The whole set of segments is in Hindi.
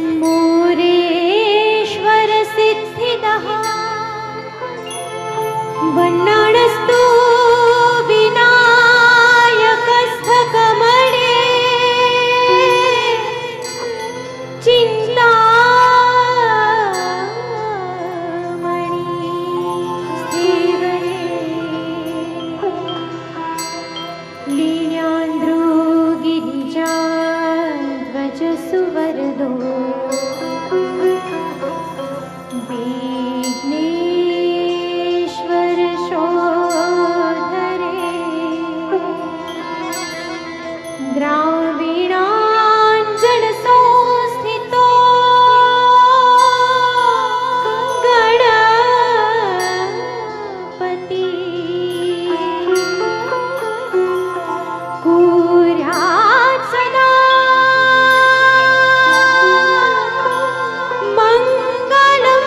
मोरेश्वर सिद्धिदः वन्नाणस्तु विनायकस्थकमणे चिन्तामणि सेवने लील्यान्द्रोगिरिजाध्वज सुवरदो विघ्नेश्वर शोधरे द्राविणाञ्जन संस्थितो गणपति कुर्यात् सदा मङ्गलं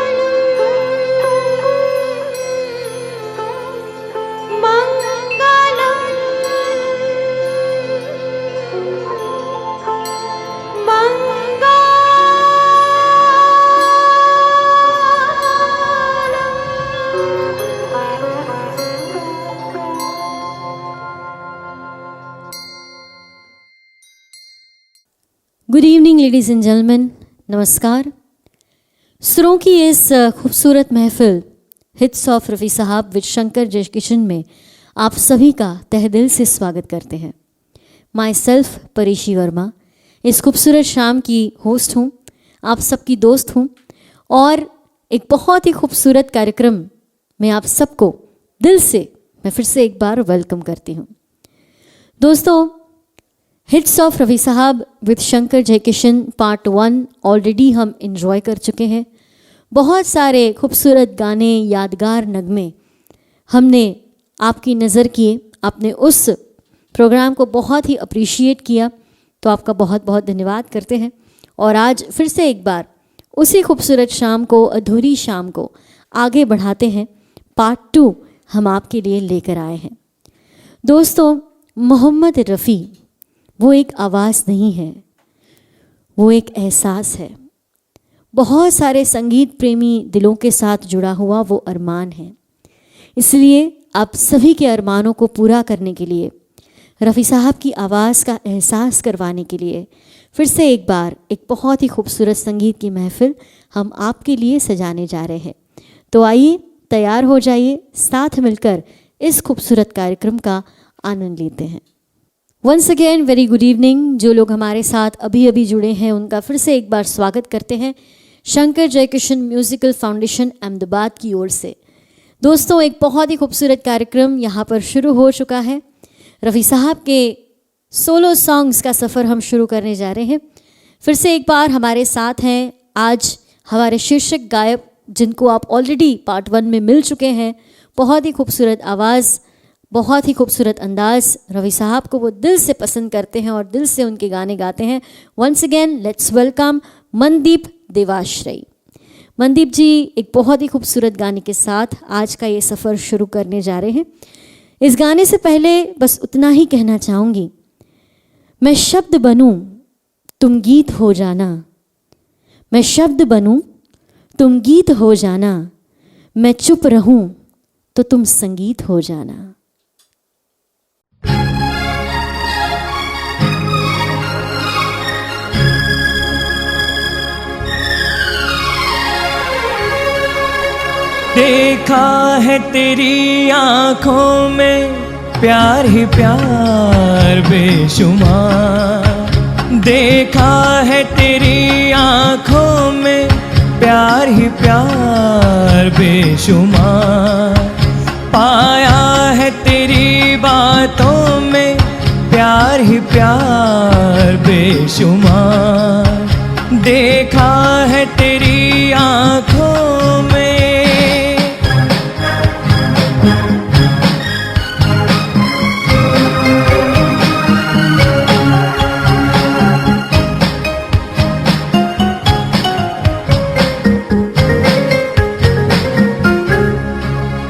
मङ्गलं good evening ladies and gentleman, नमस्कार। सुरों की इस खूबसूरत महफिल हिट्स ऑफ रफ़ी साहब विद शंकर जयकिशन में आप सभी का तहे दिल से स्वागत करते हैं। माई सेल्फ परीशी वर्मा इस खूबसूरत शाम की होस्ट हूँ, आप सबकी दोस्त हूँ और एक बहुत ही खूबसूरत कार्यक्रम में आप सबको दिल से मैं फिर से एक बार वेलकम करती हूँ। दोस्तों, हिट्स ऑफ रफ़ी साहब with Shankar Jaikishan part 1 already हम इन्जॉय कर चुके हैं। बहुत सारे खूबसूरत गाने, यादगार नगमे हमने आपकी नज़र किए, आपने उस प्रोग्राम को बहुत ही अप्रिशिएट किया, तो आपका बहुत बहुत धन्यवाद करते हैं। और आज फिर से एक बार उसी खूबसूरत शाम को, अधूरी शाम को आगे बढ़ाते हैं। पार्ट 2 हम आपके लिए लेकर आए हैं। दोस्तों, मोहम्मद रफ़ी वो एक आवाज़ नहीं है, वो एक एहसास है। बहुत सारे संगीत प्रेमी दिलों के साथ जुड़ा हुआ वो अरमान है। इसलिए आप सभी के अरमानों को पूरा करने के लिए, रफ़ी साहब की आवाज़ का एहसास करवाने के लिए फिर से एक बार एक बहुत ही खूबसूरत संगीत की महफिल हम आपके लिए सजाने जा रहे हैं। तो आइए, तैयार हो जाइए, साथ मिलकर इस खूबसूरत कार्यक्रम का आनंद लेते हैं। Once again very good evening. जो लोग हमारे साथ अभी अभी जुड़े हैं उनका फिर से एक बार स्वागत करते हैं शंकर जयकिशन म्यूज़िकल फाउंडेशन अहमदाबाद की ओर से। दोस्तों, एक बहुत ही खूबसूरत कार्यक्रम यहाँ पर शुरू हो चुका है। रफ़ी साहब के सोलो सॉन्ग्स का सफ़र हम शुरू करने जा रहे हैं। फिर से एक बार हमारे साथ हैं आज हमारे शीर्षक गायक, जिनको आप ऑलरेडी पार्ट 1 में मिल चुके हैं। बहुत ही खूबसूरत आवाज़, बहुत ही खूबसूरत अंदाज़, रफ़ी साहब को वो दिल से पसंद करते हैं और दिल से उनके गाने गाते हैं। Once again let's welcome Mandeep Devashrayi. Mandeep ji एक बहुत ही खूबसूरत गाने के साथ आज का ये सफ़र शुरू करने जा रहे हैं। इस गाने से पहले बस उतना ही कहना चाहूँगी, मैं शब्द बनूँ तुम गीत हो जाना, मैं शब्द बनूँ तुम गीत हो जाना, मैं चुप रहूँ तो तुम संगीत हो जाना। देखा है तेरी आँखों में प्यार ही प्यार बेशुमार, देखा है तेरी आँखों में प्यार ही प्यार बेशुमार, पाया है तेरी बातों में प्यार ही प्यार बेशुमार, देखा है तेरी आँखों में।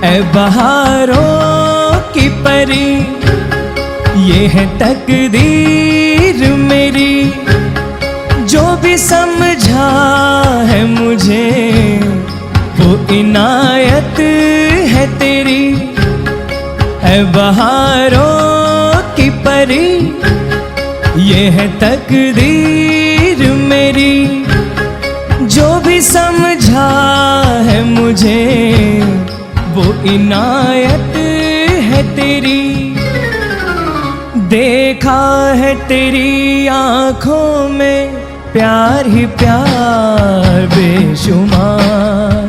ऐ बहारों की परी ये है तकदीर मेरी, जो भी भी समझा है मुझे वो इनायत है तेरी। ऐ बहारों की परी ये है तकदीर मेरी। जो भी समझा है मुझे वो इनायत है तेरी। देखा है तेरी आँखों में प्यार ही प्यार बेशुमार।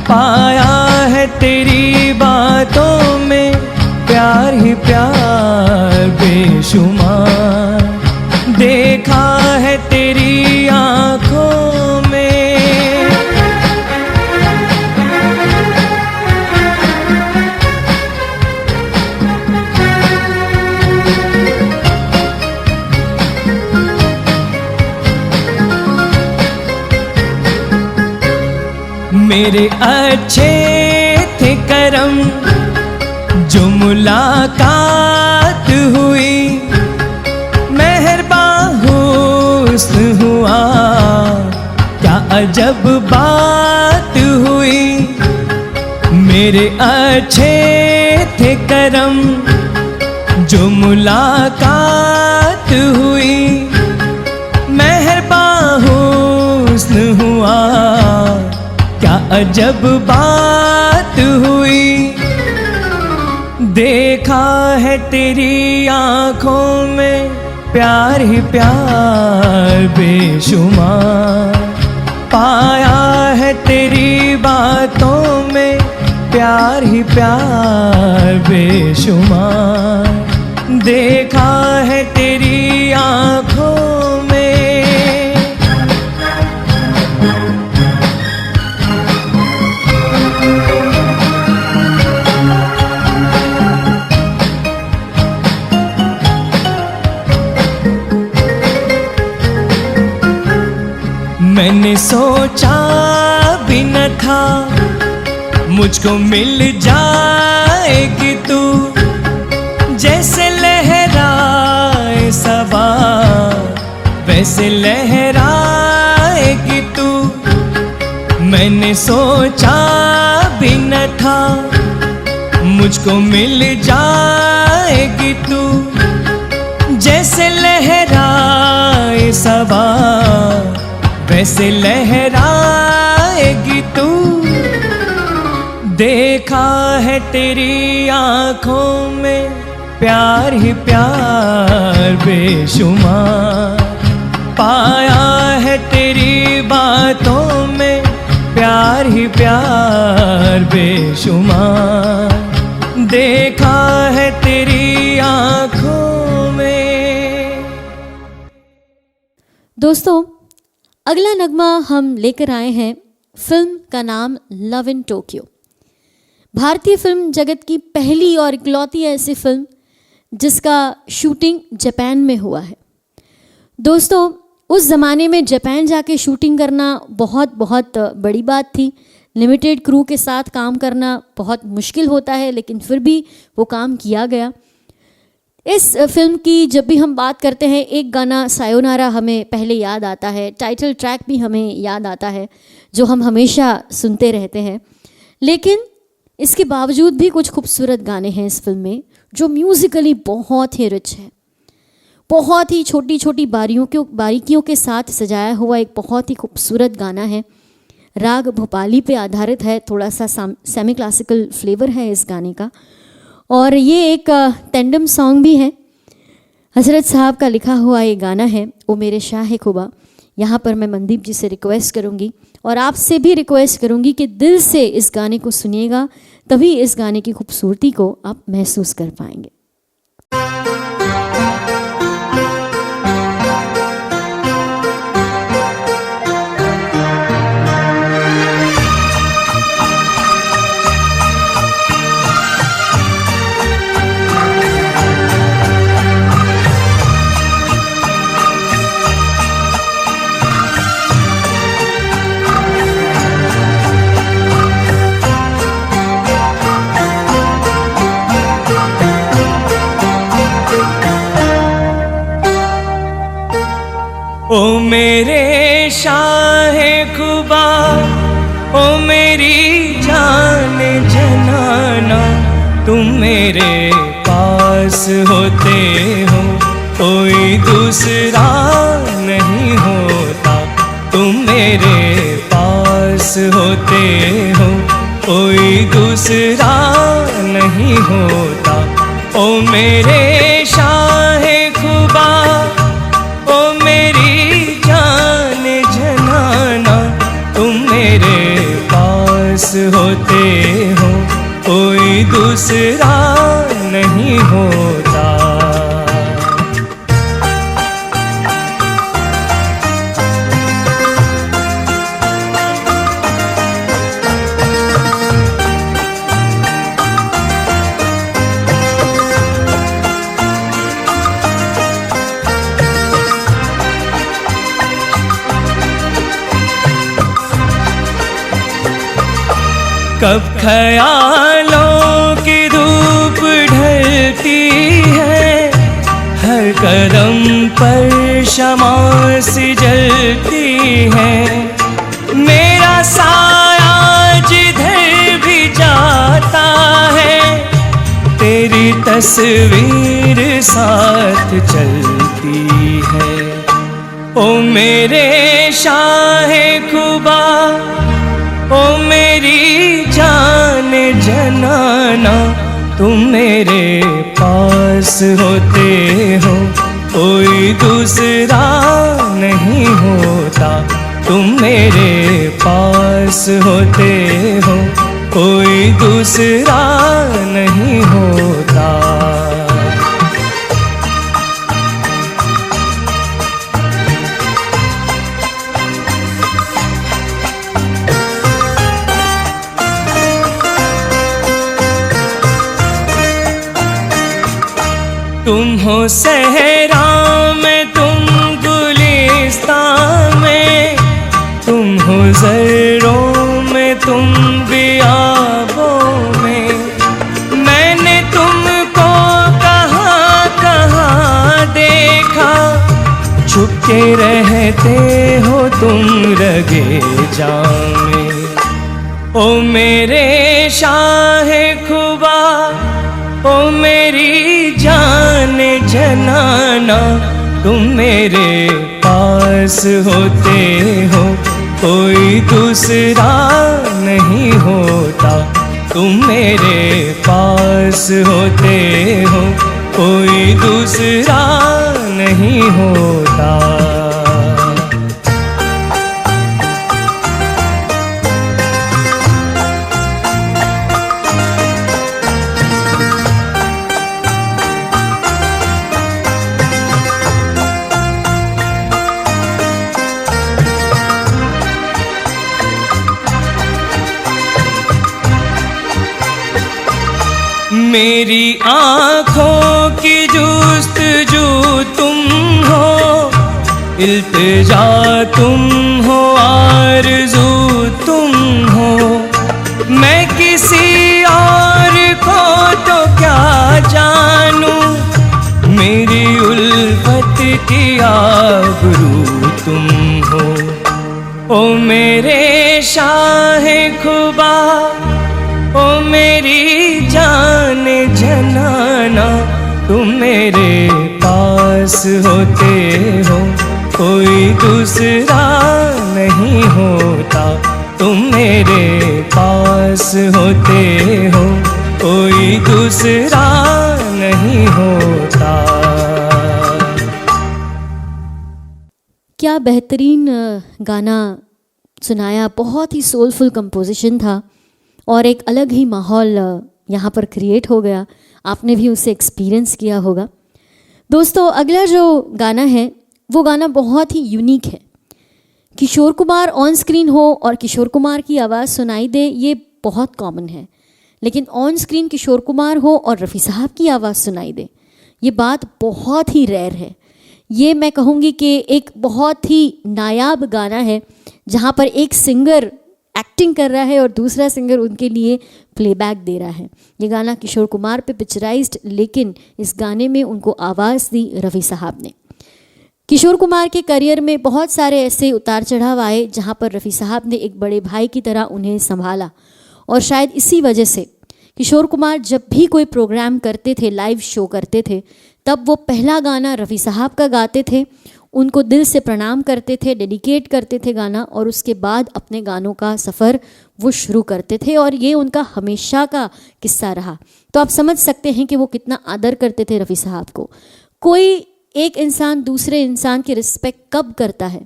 पाया है तेरी बातों में प्यार ही प्यार बेशुमार। देखा है तेरी आँखों में। मेरे अच्छे थे करम जो मुलाकात हुई। मेहरबान हुस्न हुआ क्या अजब बात हुई। मेरे अच्छे थे करम जो मुलाकात हुई। मेहरबान हुस्न हुआ क्या अजब बात हुई। देखा है तेरी आँखों में प्यार ही प्यार बेशुमार। पाया है तेरी बातों में प्यार ही प्यार बेशुमार। देखा है तेरी आँखों में। मैंने सोचा भी न था मुझको मिल जाएगी तू। जैसे लहराए सबा वैसे लहराएगी तू। मैंने सोचा भी न था मुझको मिल जाएगी तू। जैसे लहराए सबा वैसे लहराएगी तू। देखा है तेरी आँखों में प्यार ही प्यार बेशुमार। पाया है तेरी बातों में प्यार ही प्यार बेशुमार। देखा है तेरी आँखों में। दोस्तों, अगला नगमा हम लेकर आए हैं। फिल्म का नाम लव इन टोक्यो। भारतीय फिल्म जगत की पहली और इकलौती ऐसी फिल्म जिसका शूटिंग जापान में हुआ है। दोस्तों, उस ज़माने में जापान जाके शूटिंग करना बहुत बहुत बड़ी बात थी। लिमिटेड क्रू के साथ काम करना बहुत मुश्किल होता है, लेकिन फिर भी वो काम किया गया। इस फिल्म की जब भी हम बात करते हैं, एक गाना सायोनारा हमें पहले याद आता है। टाइटल ट्रैक भी हमें याद आता है जो हम हमेशा सुनते रहते हैं। लेकिन इसके बावजूद भी कुछ खूबसूरत गाने हैं इस फिल्म में जो म्यूज़िकली बहुत ही रिच है। बहुत ही छोटी छोटी बारीकियों के साथ सजाया हुआ एक बहुत ही खूबसूरत गाना है। राग भोपाली पे आधारित है। थोड़ा सा सेमी क्लासिकल फ्लेवर है इस गाने का। और ये एक टेंडम सॉन्ग भी है। हजरत साहब का लिखा हुआ ये गाना है, ओ मेरे शाह खुबा। यहाँ पर मैं मनदीप जी से रिक्वेस्ट करूँगी और आपसे भी रिक्वेस्ट करूँगी कि दिल से इस गाने को सुनिएगा, तभी इस गाने की खूबसूरती को आप महसूस कर पाएंगे। खुबा ओ मेरी जान जनाना, तुम मेरे पास होते हो कोई दूसरा नहीं होता, तुम मेरे पास होते हो कोई दूसरा नहीं होता। ओ मेरे शाहे खुबा ओ मेरी जान जनाना, तुम मेरे पास होते हो कोई दूसरा नहीं होता। कब ख्यालों की धूप ढलती है, हर कदम पर शमा सी जलती है, मेरा साया जिधर भी जाता है, तेरी तस्वीर साथ चलती है। ओ मेरे शाहे खुबा ओ मेरी जान जनाना, तुम मेरे पास होते हो कोई दूसरा नहीं होता, तुम मेरे पास होते हो कोई दूसरा नहीं होता। तुम हो सहरा में, तुम गुलिस्तान में, तुम हो ज़र्रों में, तुम बियाबों में, मैंने तुमको कहाँ कहाँ देखा, छुपके रहते हो तुम रगे जामे। ओ मेरे शाहे खुबा ओ मेरी जान जनाना, तुम मेरे पास होते हो कोई दूसरा नहीं होता, तुम मेरे पास होते हो कोई दूसरा नहीं होता। मेरी आँखों की जुस्तजू तुम हो, इल्तिजा तुम हो, आरज़ू तुम हो, मैं किसी और को तो क्या जानूं, मेरी उल्फत की आबरू तुम हो। ओ मेरे शाहे खुबा ओ मेरी जान जनाना, तुम मेरे पास होते हो कोई दूसरा नहीं होता, तुम मेरे पास होते हो कोई दूसरा नहीं होता। क्या बेहतरीन गाना सुनाया, बहुत ही सोलफुल कंपोजिशन था और एक अलग ही माहौल यहाँ पर क्रिएट हो गया, आपने भी उसे एक्सपीरियंस किया होगा। दोस्तों अगला जो गाना है वो गाना बहुत ही यूनिक है। किशोर कुमार ऑन स्क्रीन हो और किशोर कुमार की आवाज़ सुनाई दे, ये बहुत कॉमन है, लेकिन ऑन स्क्रीन किशोर कुमार हो और रफ़ी साहब की आवाज़ सुनाई दे, ये बात बहुत ही रेयर है। ये मैं कहूँगी कि एक बहुत ही नायाब गाना है जहाँ पर एक सिंगर एक्टिंग कर रहा है और दूसरा सिंगर उनके लिए प्लेबैक दे रहा है। ये गाना किशोर कुमार पे पिक्चराइज्ड, लेकिन इस गाने में उनको आवाज़ दी रफ़ी साहब ने। किशोर कुमार के करियर में बहुत सारे ऐसे उतार चढ़ाव आए जहाँ पर रफ़ी साहब ने एक बड़े भाई की तरह उन्हें संभाला, और शायद इसी वजह से किशोर कुमार जब भी कोई प्रोग्राम करते थे, लाइव शो करते थे, तब वो पहला गाना रफ़ी साहब का गाते थे, उनको दिल से प्रणाम करते थे, डेडिकेट करते थे गाना, और उसके बाद अपने गानों का सफ़र वो शुरू करते थे। और ये उनका हमेशा का किस्सा रहा। तो आप समझ सकते हैं कि वो कितना आदर करते थे रफ़ी साहब को। कोई एक इंसान दूसरे इंसान की रिस्पेक्ट कब करता है?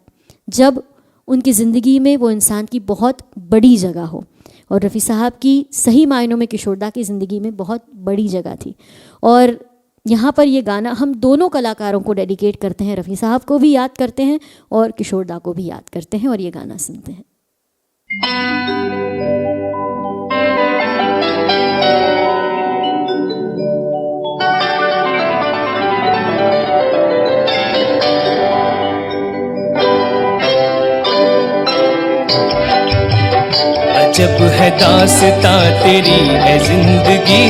जब उनकी ज़िंदगी में वो इंसान की बहुत बड़ी जगह हो, और रफ़ी साहब की सही मायनों में किशोरदा की ज़िंदगी में बहुत बड़ी जगह थी। और यहाँ पर ये गाना हम दोनों कलाकारों को डेडिकेट करते हैं, रफ़ी साहब को भी याद करते हैं और किशोरदा को भी याद करते हैं, और ये गाना सुनते हैं। अजब है दास्तां तेरी है जिंदगी,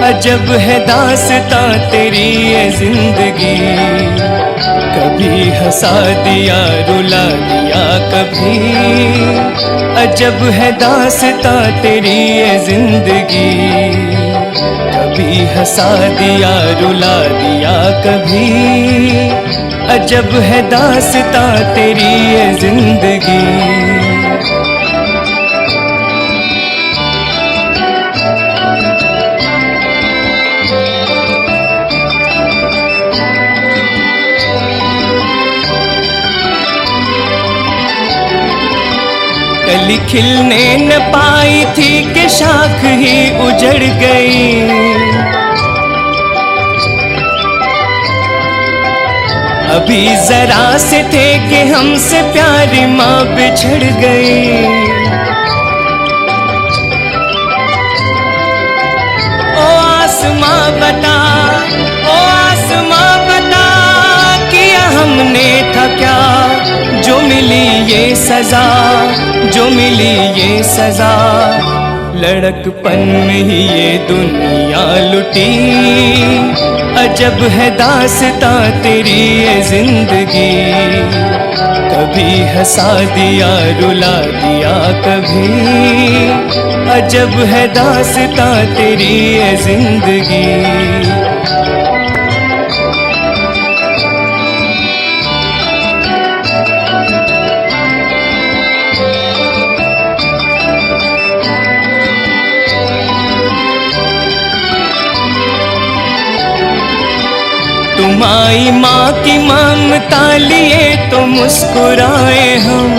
अजब है दास्तां तेरी है जिंदगी। कभी हंसा दिया रुला दिया कभी, अजब है दास्तां तेरी है जिंदगी। कभी हंसा दिया रुला दिया कभी, अजब है दास्तां तेरी है जिंदगी। कली खिलने न पाई थी कि शाख ही उजड़ गई। अभी जरा से थे कि हमसे प्यारी माँ बिछड़ गई। ओ आसमां बता, ओ आसमां बता, किया हमने था क्या जो मिली ये सजा, जो मिली ये सजा। लड़कपन में ही ये दुनिया लुटी, अजब है दास्तां तेरी ये जिंदगी। कभी हंसा दिया रुला दिया कभी, अजब है दास्तां तेरी ये जिंदगी। तुम आई माँ की ममता लिए तो मुस्कुराए हम,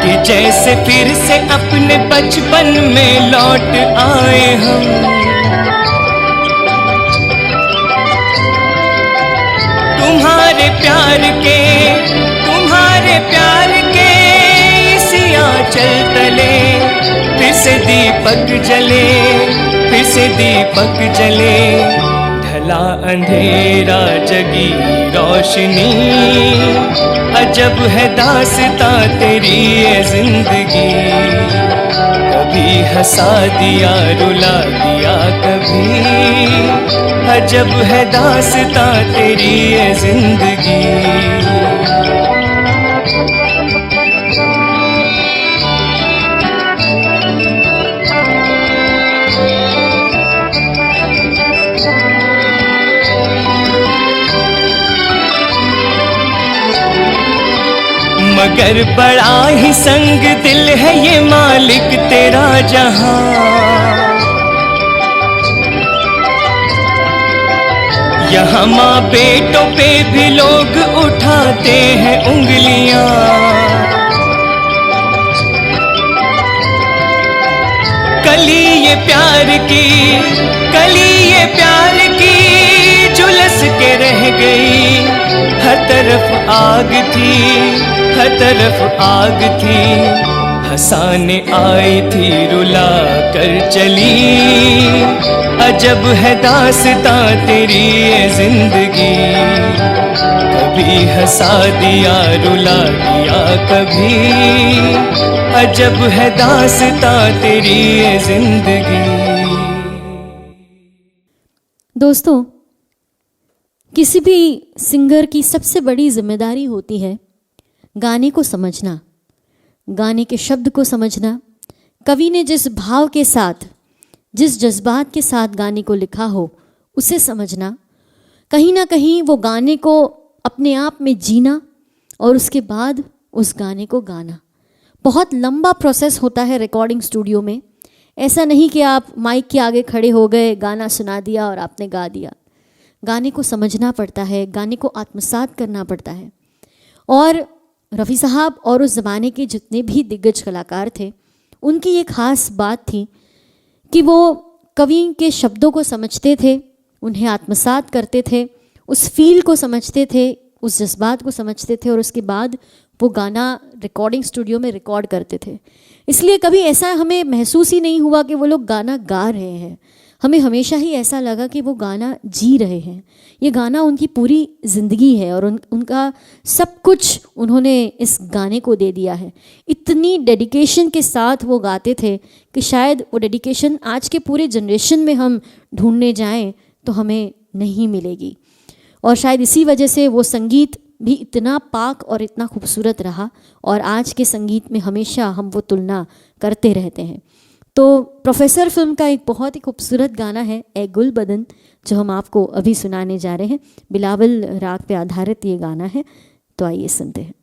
कि जैसे फिर से अपने बचपन में लौट आए हम। तुम्हारे प्यार के, तुम्हारे प्यार के इसी आंचल तले फिर से दीपक जले, फिर से दीपक जले। ढला अंधेरा जगी रोशनी, अजब है दास्तां तेरी ये जिंदगी। कभी हंसा दिया रुला दिया कभी, अजब है दास्तां तेरी ये जिंदगी। मगर बड़ा ही संग दिल है ये मालिक तेरा जहां। यहाँ माँ बेटों पे भी लोग उठाते हैं उंगलियां। कली ये प्यार की, कली ये प्यार की झुलस के रह गई। हर तरफ आग थी, हर तरफ आग थी। हंसाने आई थी रुला कर चली, अजब है दास्तां तेरी ये जिंदगी। कभी हंसा दिया रुला दिया कभी, अजब है दास्तां तेरी ये जिंदगी। दोस्तों, किसी भी सिंगर की सबसे बड़ी जिम्मेदारी होती है गाने को समझना, गाने के शब्द को समझना, कवि ने जिस भाव के साथ, जिस जज्बात के साथ गाने को लिखा हो उसे समझना, कहीं ना कहीं वो गाने को अपने आप में जीना और उसके बाद उस गाने को गाना। बहुत लंबा प्रोसेस होता है रिकॉर्डिंग स्टूडियो में। ऐसा नहीं कि आप माइक के आगे खड़े हो गए, गाना सुना दिया और आपने गा दिया। गाने को समझना पड़ता है, गाने को आत्मसात करना पड़ता है। और रफ़ी साहब और उस ज़माने के जितने भी दिग्गज कलाकार थे, उनकी एक ख़ास बात थी कि वो कवि के शब्दों को समझते थे, उन्हें आत्मसात करते थे, उस फील को समझते थे, उस जज्बात को समझते थे और उसके बाद वो गाना रिकॉर्डिंग स्टूडियो में रिकॉर्ड करते थे। इसलिए कभी ऐसा हमें महसूस ही नहीं हुआ कि वो लोग गाना गा रहे हैं। हमें हमेशा ही ऐसा लगा कि वो गाना जी रहे हैं। ये गाना उनकी पूरी ज़िंदगी है और उनका सब कुछ उन्होंने इस गाने को दे दिया है। इतनी डेडिकेशन के साथ वो गाते थे कि शायद वो डेडिकेशन आज के पूरे जनरेशन में हम ढूंढने जाएं तो हमें नहीं मिलेगी। और शायद इसी वजह से वो संगीत भी इतना पाक और इतना खूबसूरत रहा और आज के संगीत में हमेशा हम वो तुलना करते रहते हैं। तो प्रोफेसर फिल्म का एक बहुत ही खूबसूरत गाना है ए गुल बदन, जो हम आपको अभी सुनाने जा रहे हैं। बिलावल राग पे आधारित ये गाना है, तो आइए सुनते हैं।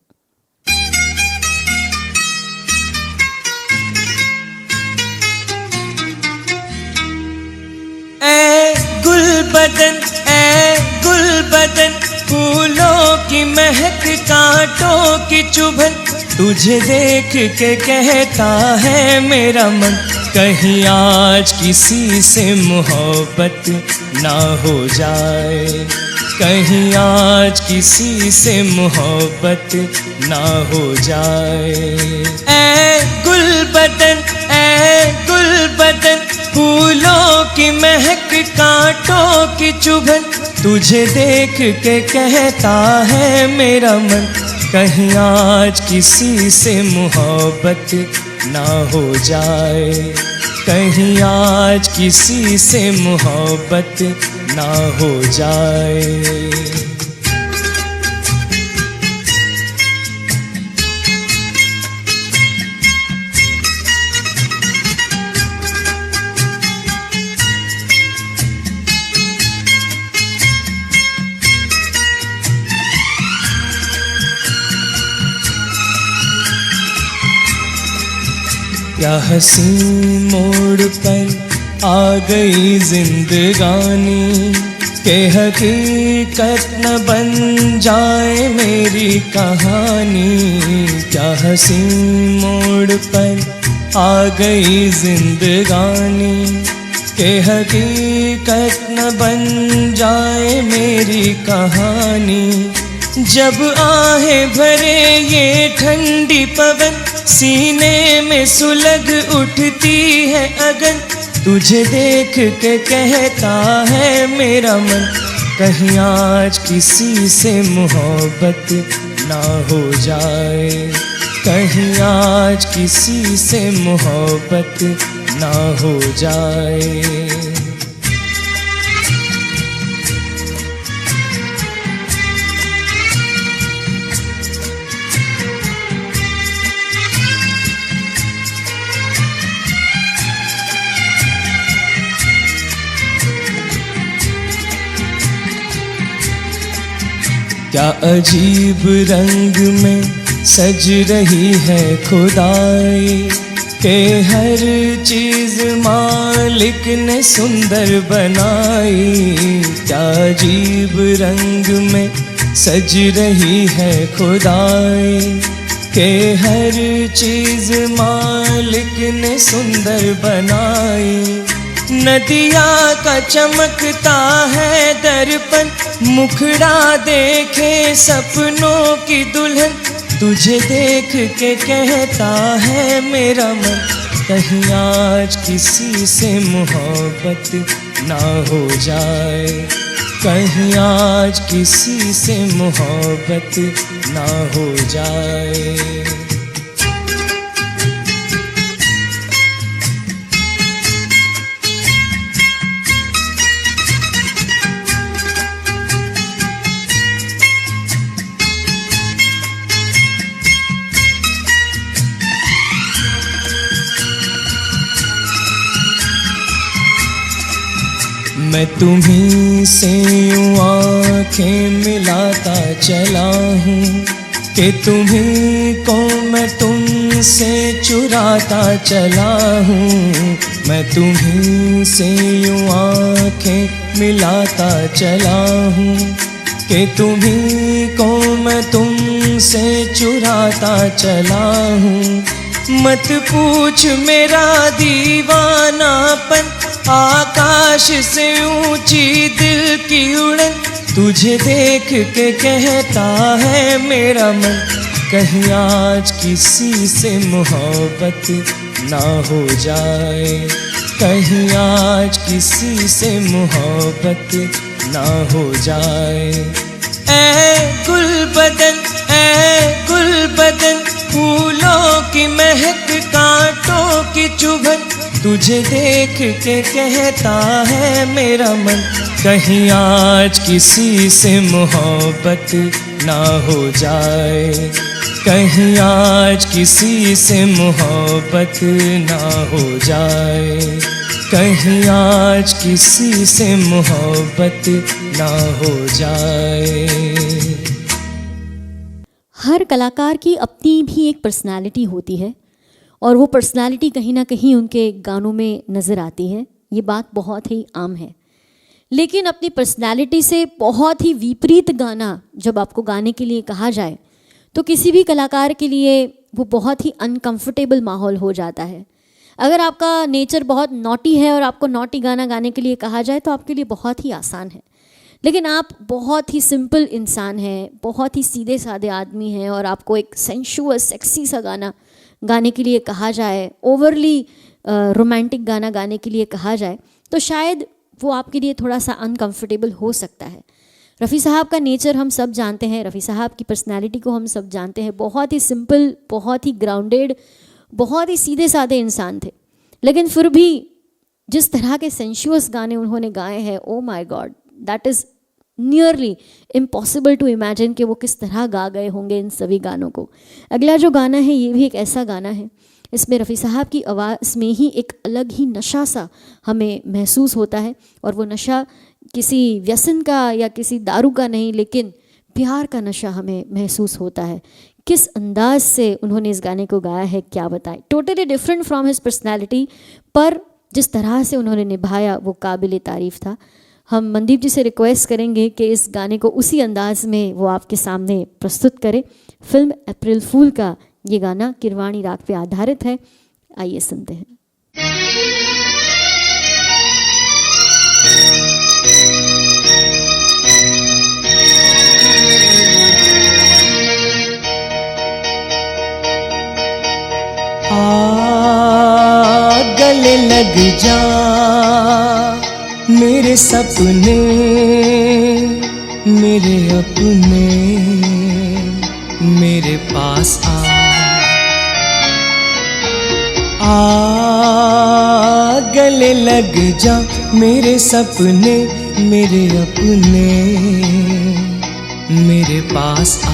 ए गुल बदन फूलों की महक, कांटों की चुभन, तुझे देख के कहता है मेरा मन, कहीं आज किसी से मोहब्बत ना हो जाए, कहीं आज किसी से मोहब्बत ना हो जाए। ए गुल बदन फूलों की महक, कांटों की चुभन, तुझे देख के कहता है मेरा मन, कहीं आज किसी से मोहब्बत ना हो जाए, कहीं आज किसी से मोहब्बत ना हो जाए। क्या हसीं मोड़ पर आ गई जिंदगानी, के हकीकत न बन जाए मेरी कहानी। क्या हसीं मोड़ पर आ गई जिंदगानी, के हकीकत न बन जाए मेरी कहानी। जब आहें भरे ये ठंडी पवन, सीने में सुलग उठती है अगन, तुझे देख के कहता है मेरा मन, कहीं आज किसी से मोहब्बत ना हो जाए, कहीं आज किसी से मोहब्बत ना हो जाए। क्या अजीब रंग में सज रही है खुदाई, के हर चीज मालिक ने सुंदर बनाई। क्या अजीब रंग में सज रही है खुदाई, के हर चीज मालिक ने सुंदर बनाई। नदिया का चमकता है दर्पण, मुखड़ा देखे सपनों की दुल्हन, तुझे देख के कहता है मेरा मन, कहीं आज किसी से मोहब्बत ना हो जाए, कहीं आज किसी से मोहब्बत ना हो जाए। मैं तुम्हीं से यूं आंखें मिलाता चला हूँ कि तुम्हीं को मैं तुमसे चुराता चला हूँ। मैं तुम्हीं से यूं आंखें मिलाता चला हूँ कि तुम्हीं को मैं तुमसे चुराता चला हूँ। मत पूछ मेरा दीवानापन, आकाश से ऊंची दिल की उड़न, तुझे देख के कहता है मेरा मन, कहीं आज किसी से मोहब्बत ना हो जाए, कहीं आज किसी से मोहब्बत ना हो जाए। ऐ गुलबदन, ऐ गुलबदन, फूलों की महक कांटों की चुभन, तुझे देख के कहता है मेरा मन, कहीं आज किसी से मोहब्बत ना हो जाए, कहीं आज किसी से मोहब्बत ना हो जाए, कहीं आज किसी से मोहब्बत ना हो जाए। हर कलाकार की अपनी भी एक पर्सनालिटी होती है और वो पर्सनालिटी कहीं ना कहीं उनके गानों में नज़र आती है, ये बात बहुत ही आम है। लेकिन अपनी पर्सनालिटी से बहुत ही विपरीत गाना जब आपको गाने के लिए कहा जाए तो किसी भी कलाकार के लिए वो बहुत ही अनकंफर्टेबल माहौल हो जाता है। अगर आपका नेचर बहुत नॉटी है और आपको नॉटी गाना गाने के लिए कहा जाए तो आपके लिए बहुत ही आसान है, लेकिन आप बहुत ही सिंपल इंसान हैं, बहुत ही सीधे साधे आदमी हैं और आपको एक सेंशुअस सेक्सी सा गाना गाने के लिए कहा जाए, ओवरली रोमांटिक गाना गाने के लिए कहा जाए तो शायद वो आपके लिए थोड़ा सा अनकंफर्टेबल हो सकता है। रफ़ी साहब का नेचर हम सब जानते हैं, रफ़ी साहब की पर्सनालिटी को हम सब जानते हैं, बहुत ही सिंपल, बहुत ही ग्राउंडेड, बहुत ही सीधे साधे इंसान थे, लेकिन फिर भी जिस तरह के सेंशुअस गाने उन्होंने गाए हैं, oh my God, that is nearly impossible to imagine कि वो किस तरह गा गए होंगे इन सभी गानों को। अगला जो गाना है ये भी एक ऐसा गाना है, इसमें रफ़ी साहब की आवाज़ में ही एक अलग ही नशा सा हमें महसूस होता है और वो नशा किसी व्यसन का या किसी दारू का नहीं, लेकिन प्यार का नशा हमें महसूस होता है। किस अंदाज से उन्होंने इस गाने को गाया है क्या बताएं, totally different from his personality, पर जिस तरह से उन्होंने निभाया वो काबिल तारीफ़ था। हम मनदीप जी से रिक्वेस्ट करेंगे कि इस गाने को उसी अंदाज में वो आपके सामने प्रस्तुत करें। फिल्म अप्रैल फूल का ये गाना किरवाणी राग पे आधारित है, आइए सुनते हैं। गले लग जा मेरे सपने, मेरे अपने, मेरे पास आ गले लग जा मेरे सपने, मेरे अपने, मेरे पास आ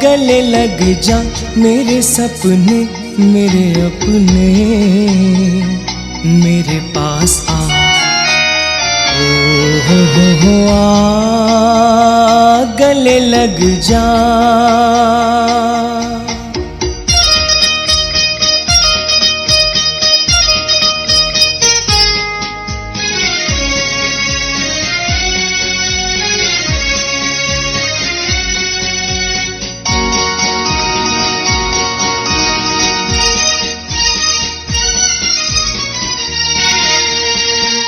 गले लग जा मेरे सपने, मेरे अपने, मेरे पास आ। हो आ गले लग जा।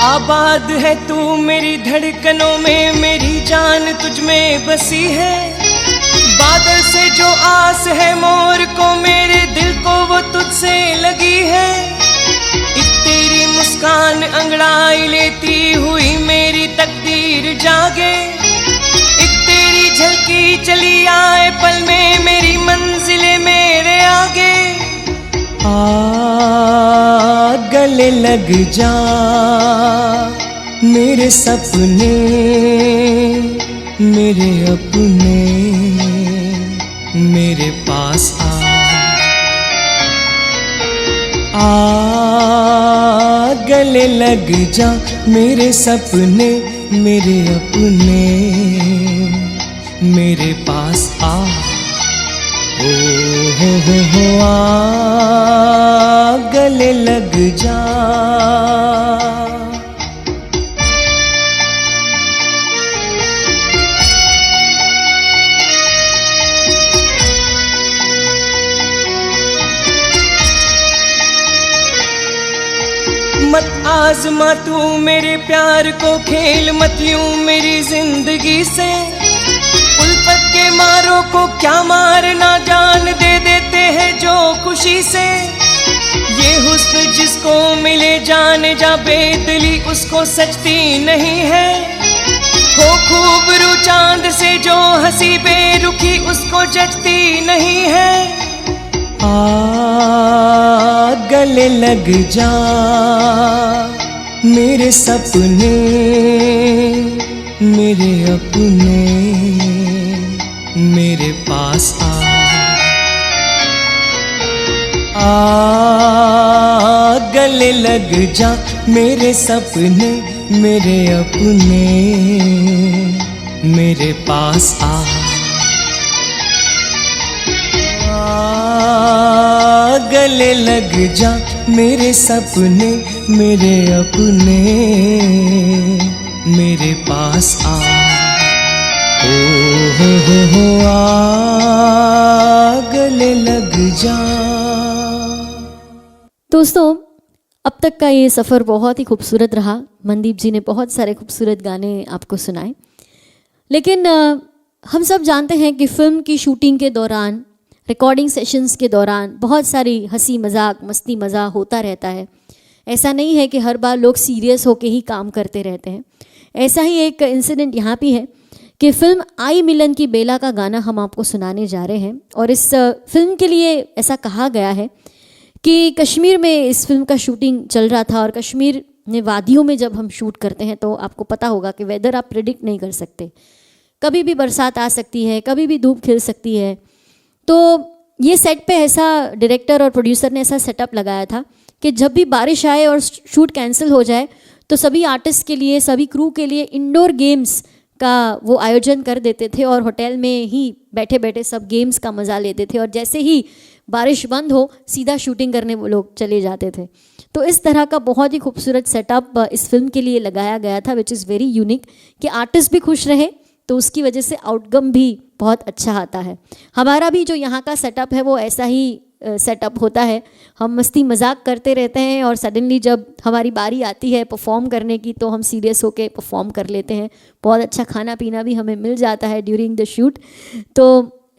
आबाद है तू मेरी धड़कनों में, मेरी जान तुझ में बसी है। बादल से जो आस है मोर को, मेरे दिल को वो तुझसे लगी है। एक तेरी मुस्कान अंगड़ाई लेती हुई मेरी तकदीर जागे। एक तेरी झलकी चली आए पल में, मेरी मंजिलें मेरे आगे। गले लग जा मेरे सपने, मेरे अपने, मेरे पास आ गले लग जा मेरे सपने मेरे अपने, मेरे पास आ हो गले लग जा। मत आजमा तू मेरे प्यार को खेल मत यूं मेरी जिंदगी से, उल्फत के मारों को क्या मारना जान दे देते हैं जो खुशी से। ये हुस्न जिसको मिले जाने जा बेदली उसको सचती नहीं है, हो खूबरू चांद से जो हंसी बेरुखी उसको जचती नहीं है। गले लग जा मेरे सपने मेरे अपने, मेरे पास आ गले लग जा मेरे सपने मेरे अपने, मेरे पास आ गले लग जा मेरे सपने मेरे अपने, मेरे पास आ हो गले लग जा। दोस्तों, अब तक का ये सफ़र बहुत ही खूबसूरत रहा। मनदीप जी ने बहुत सारे खूबसूरत गाने आपको सुनाए, लेकिन हम सब जानते हैं कि फ़िल्म की शूटिंग के दौरान, रिकॉर्डिंग सेशंस के दौरान बहुत सारी हंसी मजाक मस्ती मज़ाक होता रहता है। ऐसा नहीं है कि हर बार लोग सीरियस होके ही काम करते रहते हैं। ऐसा ही एक इंसिडेंट यहाँ भी है कि फ़िल्म आई मिलन की बेला का गाना हम आपको सुनाने जा रहे हैं। और इस फिल्म के लिए ऐसा कहा गया है कि कश्मीर में इस फिल्म का शूटिंग चल रहा था, और कश्मीर में वादियों में जब हम शूट करते हैं तो आपको पता होगा कि वेदर आप प्रिडिक्ट नहीं कर सकते, कभी भी बरसात आ सकती है, कभी भी धूप खिल सकती है। तो ये सेट पे ऐसा डायरेक्टर और प्रोड्यूसर ने ऐसा सेटअप लगाया था कि जब भी बारिश आए और शूट कैंसिल हो जाए तो सभी आर्टिस्ट के लिए, सभी क्रू के लिए इंडोर गेम्स का वो आयोजन कर देते थे, और होटल में ही बैठे बैठे सब गेम्स का मज़ा लेते थे, और जैसे ही बारिश बंद हो सीधा शूटिंग करने वो लोग चले जाते थे। तो इस तरह का बहुत ही खूबसूरत सेटअप इस फिल्म के लिए लगाया गया था, विच इज़ वेरी यूनिक, कि आर्टिस्ट भी खुश रहे तो उसकी वजह से आउटकम भी बहुत अच्छा आता है। हमारा भी जो यहाँ का सेटअप है वो ऐसा ही सेटअप होता है। हम मस्ती मजाक करते रहते हैं, और सडनली जब हमारी बारी आती है परफॉर्म करने की तो हम सीरियस होके परफॉर्म कर लेते हैं। बहुत अच्छा खाना पीना भी हमें मिल जाता है ड्यूरिंग द शूट। तो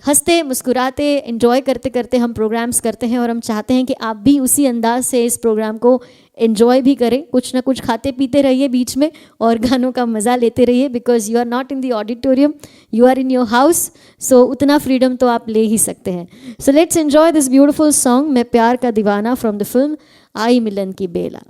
हंसते मुस्कुराते एंजॉय करते करते हम प्रोग्राम्स करते हैं, और हम चाहते हैं कि आप भी उसी अंदाज से इस प्रोग्राम को एंजॉय भी करें। कुछ ना कुछ खाते पीते रहिए बीच में और गानों का मज़ा लेते रहिए, because you are not in the auditorium, you are in your house. So उतना फ्रीडम तो आप ले ही सकते हैं। So let's enjoy this beautiful song Main Pyar Ka Deewana from the film Aayi Milan Ki Bela.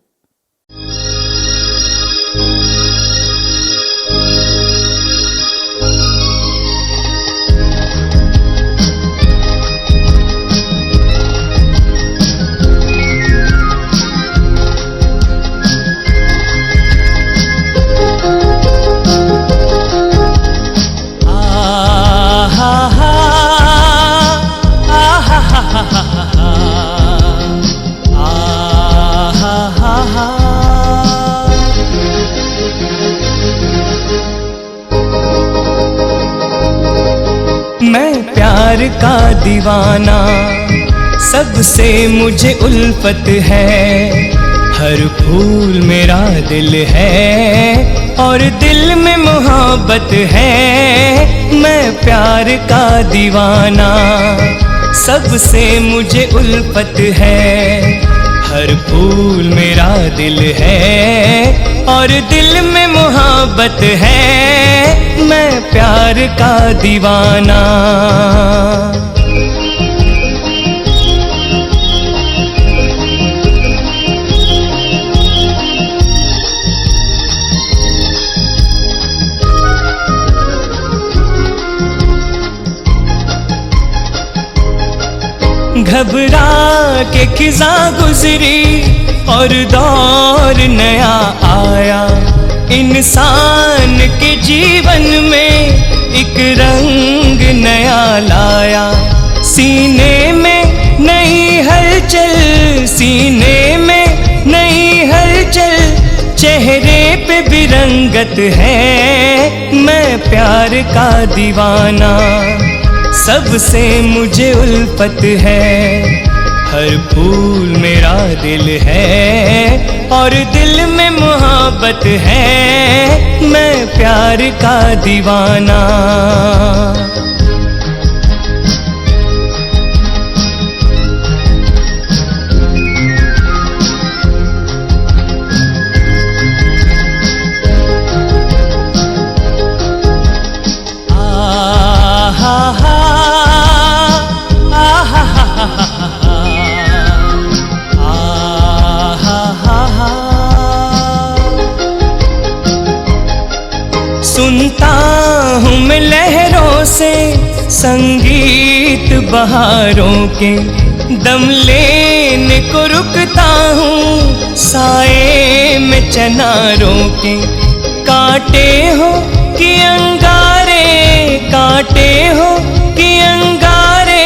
मैं प्यार का दीवाना, सबसे मुझे उल्फत है, हर फूल मेरा दिल है और दिल में मोहब्बत है। मैं प्यार का दीवाना, सबसे मुझे उल्फत है, हर फूल मेरा दिल है और दिल में मोहब्बत है। मैं प्यार का दीवाना। घबरा के खिजा गुजरी और दौर नया आया। इंसान के जीवन में एक रंग नया लाया। सीने में नई हलचल, सीने में नई हलचल, चेहरे पे भी रंगत है। मैं प्यार का दीवाना, सबसे मुझे उल्फत है। हर फूल मेरा दिल है और दिल में मोहब्बत है। मैं प्यार का दीवाना। सुनता हूँ मैं लहरों से संगीत बहारों के, दम लेने को रुकता हूँ साए में चनारों के। कांटे हो कि अंगारे, कांटे हो कि अंगारे,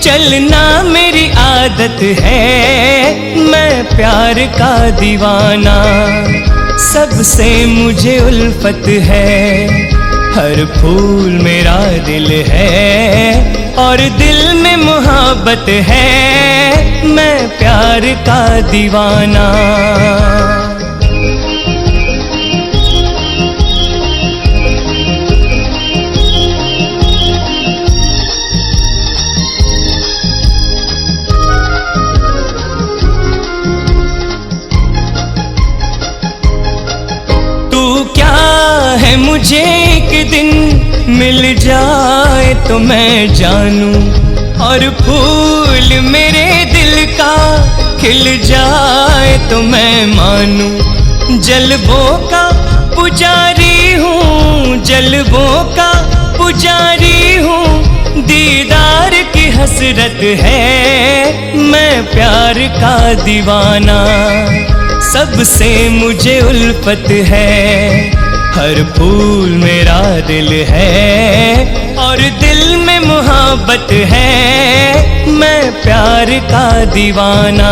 चलना मेरी आदत है। मैं प्यार का दीवाना, सबसे मुझे उल्फत है। हर फूल मेरा दिल है और दिल में मोहब्बत है। मैं प्यार का दीवाना। है मुझे एक दिन मिल जाए तो मैं जानूं, और फूल मेरे दिल का खिल जाए तो मैं मानूं। जल्बों का पुजारी हूँ, जल्बों का पुजारी हूँ, दीदार की हसरत है। मैं प्यार का दीवाना, सबसे मुझे उल्फत है। हर फूल मेरा दिल है और दिल में मोहब्बत है। मैं प्यार का दीवाना।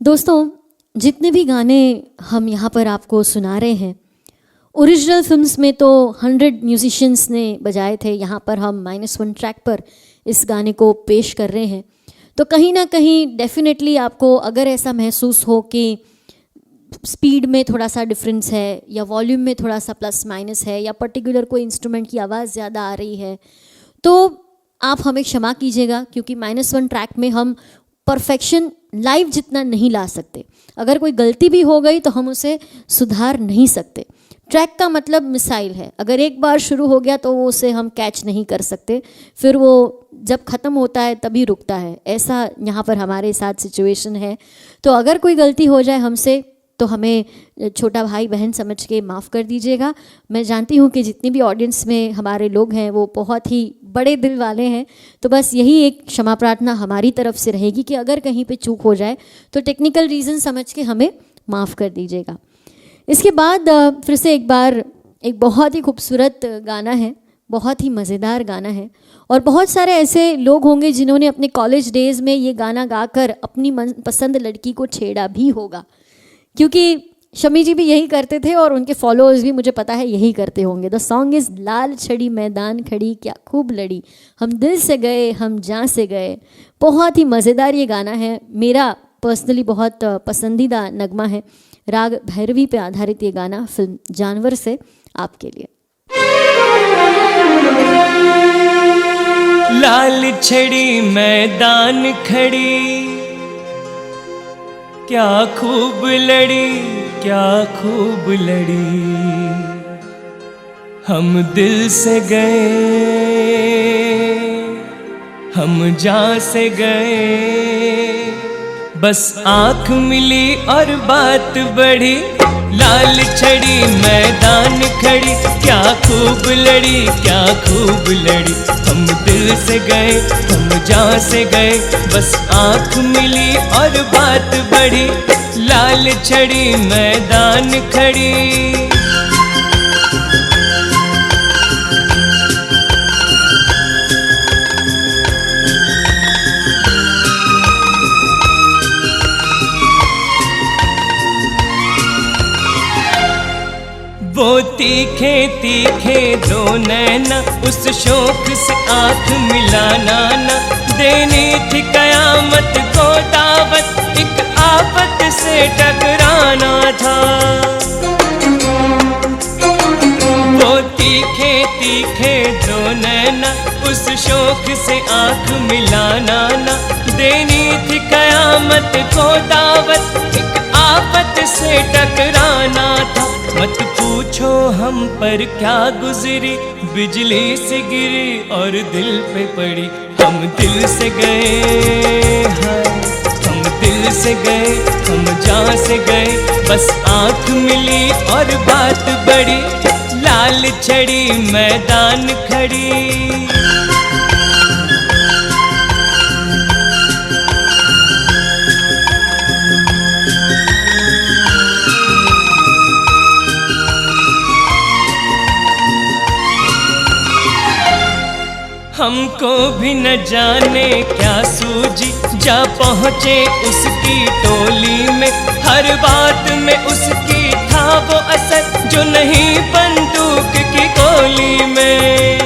दोस्तों, जितने भी गाने हम यहाँ पर आपको सुना रहे हैं, ओरिजिनल फिल्म्स में तो 100 म्यूजिशियंस ने बजाए थे। यहाँ पर हम -1 ट्रैक पर इस गाने को पेश कर रहे हैं। तो कहीं ना कहीं डेफिनेटली आपको अगर ऐसा महसूस हो कि स्पीड में थोड़ा सा डिफरेंस है या वॉल्यूम में थोड़ा सा प्लस माइनस है या पर्टिकुलर कोई इंस्ट्रूमेंट की आवाज़ ज़्यादा आ रही है, तो आप हमें क्षमा कीजिएगा, क्योंकि -1 ट्रैक में हम परफेक्शन लाइव जितना नहीं ला सकते। अगर कोई गलती भी हो गई तो हम उसे सुधार नहीं सकते। ट्रैक का मतलब मिसाइल है, अगर एक बार शुरू हो गया तो वो उसे हम कैच नहीं कर सकते, फिर वो जब ख़त्म होता है तभी रुकता है। ऐसा यहाँ पर हमारे साथ सिचुएशन है। तो अगर कोई गलती हो जाए हमसे तो हमें छोटा भाई बहन समझ के माफ़ कर दीजिएगा। मैं जानती हूँ कि जितनी भी ऑडियंस में हमारे लोग हैं वो बहुत ही बड़े दिल वाले हैं, तो बस यही एक क्षमा प्रार्थना हमारी तरफ से रहेगी कि अगर कहीं पे चूक हो जाए तो टेक्निकल रीज़न समझ के हमें माफ़ कर दीजिएगा। इसके बाद फिर से एक बार एक बहुत ही खूबसूरत गाना है, बहुत ही मज़ेदार गाना है, और बहुत सारे ऐसे लोग होंगे जिन्होंने अपने कॉलेज डेज़ में ये गाना गाकर अपनी मनपसंद लड़की को छेड़ा भी होगा, क्योंकि शमी जी भी यही करते थे और उनके फॉलोअर्स भी मुझे पता है यही करते होंगे। द सॉन्ग इज़ लाल छड़ी मैदान खड़ी क्या खूब लड़ी, हम दिल से गए हम जान से गए। बहुत ही मज़ेदार ये गाना है, मेरा पर्सनली बहुत पसंदीदा नगमा है। राग भैरवी पे आधारित ये गाना फिल्म जानवर से आपके लिए। लाल छड़ी मैदान खड़ी, क्या खूब लड़ी, क्या खूब लड़ी। हम दिल से गए, हम जान से गए, बस आँख मिली और बात बढ़ी। लाल छड़ी मैदान खड़ी, क्या खूब लड़ी, क्या खूब लड़ी। हम दिल से गए, हम जान से गए, बस आँख मिली और बात बढ़ी। लाल छड़ी मैदान खड़ी। वो तीखे तीखे दो नैना, उस शौक से आँख मिलाना ना। देनी थी कयामत को दावत, एक आफत से टकराना था। वो तीखे तीखे दो नैना, उस शौक से आँख मिलाना ना। देनी थी कयामत को दावत, एक आफत से टकराना था। मत पूछो हम पर क्या गुजरी, बिजली से गिरी और दिल पे पड़ी। हम दिल से गए, हम दिल से गए, हम जान से गए, बस आँख मिली और बात बढ़ी। लाल छड़ी मैदान खड़ी। हमको भी न जाने क्या सूझी, जा पहुँचे उसकी टोली में। हर बात में उसकी था वो असर, जो नहीं बंदूक की गोली में।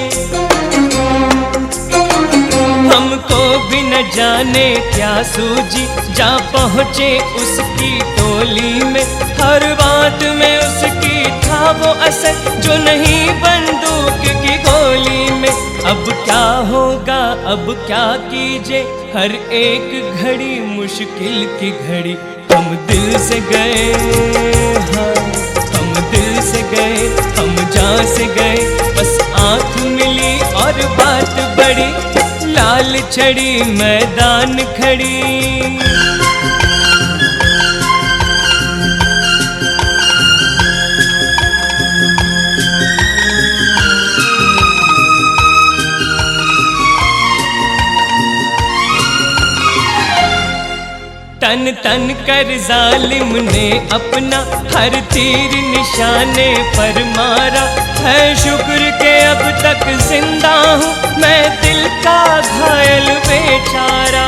हमको भी न जाने क्या सूझी, जा पहुँचे उसकी टोली में। हर बात में उसकी था वो असर, जो नहीं बंदूक की गोली में। अब क्या होगा, अब क्या कीजिए, हर एक घड़ी मुश्किल की घड़ी। हम दिल से गए, हम दिल से गए, हम जान से गए, बस आँख मिली और बात बढ़ी। लाल छड़ी मैदान खड़ी। तन तन कर जालिम ने अपना हर तीर निशाने पर मारा। है शुक्र के अब तक जिंदा हूँ मैं, दिल का घायल बेचारा।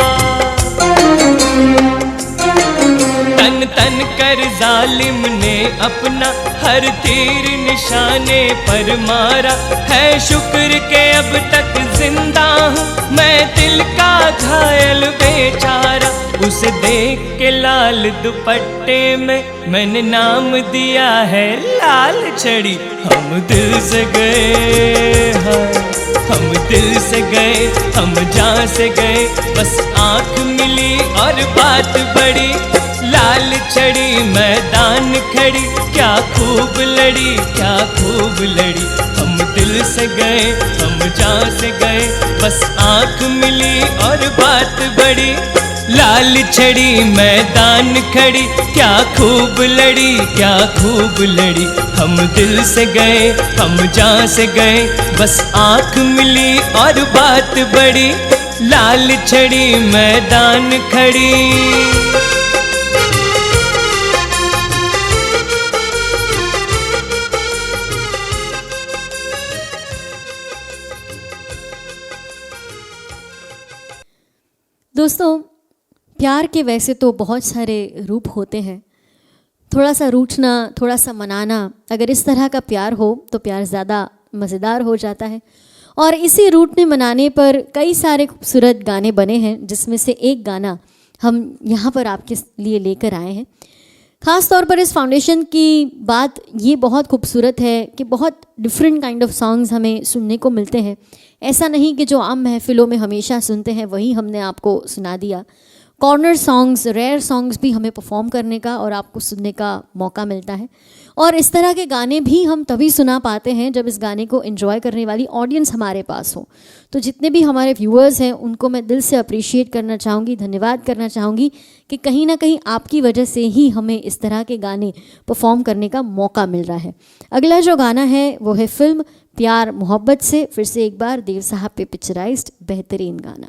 तन तन कर जालिम ने अपना हर तीर निशाने पर मारा। है शुक्र के अब तक जिंदा हूँ मैं, दिल का घायल बेचारा। उसे देख के लाल दुपट्टे में मैंने नाम दिया है लाल छड़ी। हम दिल से गए, हम दिल से गए, हम जान से गए, बस आँख मिली और बात बढ़ी। लाल छड़ी मैदान खड़ी, क्या खूब लड़ी, क्या खूब लड़ी। हम दिल से गए, हम जान से गए, बस आँख मिली और बात बढ़ी। लाल छड़ी मैदान खड़ी, क्या खूब लड़ी, क्या खूब लड़ी। हम दिल से गए, हम जान से गए, बस आँख मिली और बात बढ़ी। लाल छड़ी मैदान खड़ी। दोस्तों, प्यार के वैसे तो बहुत सारे रूप होते हैं। थोड़ा सा रूठना, थोड़ा सा मनाना, अगर इस तरह का प्यार हो तो प्यार ज़्यादा मज़ेदार हो जाता है। और इसी रूठने मनाने पर कई सारे खूबसूरत गाने बने हैं, जिसमें से एक गाना हम यहाँ पर आपके लिए लेकर आए हैं। ख़ास तौर पर इस फाउंडेशन की बात ये बहुत खूबसूरत है कि बहुत डिफरेंट काइंड ऑफ सॉन्ग्स हमें सुनने को मिलते हैं। ऐसा नहीं कि जो आम महफ़िलों में हमेशा सुनते हैं वही हमने आपको सुना दिया। कॉर्नर सॉन्ग्स, रेयर सॉन्ग्स भी हमें परफॉर्म करने का और आपको सुनने का मौका मिलता है। और इस तरह के गाने भी हम तभी सुना पाते हैं जब इस गाने को एंजॉय करने वाली ऑडियंस हमारे पास हो। तो जितने भी हमारे व्यूअर्स हैं उनको मैं दिल से अप्रिशिएट करना चाहूँगी, धन्यवाद करना चाहूँगी कि कहीं ना कहीं आपकी वजह से ही हमें इस तरह के गाने परफॉर्म करने का मौका मिल रहा है। अगला जो गाना है वो है फिल्म प्यार मोहब्बत से, फिर से एक बार देव साहब पे पिक्चराइज्ड बेहतरीन गाना।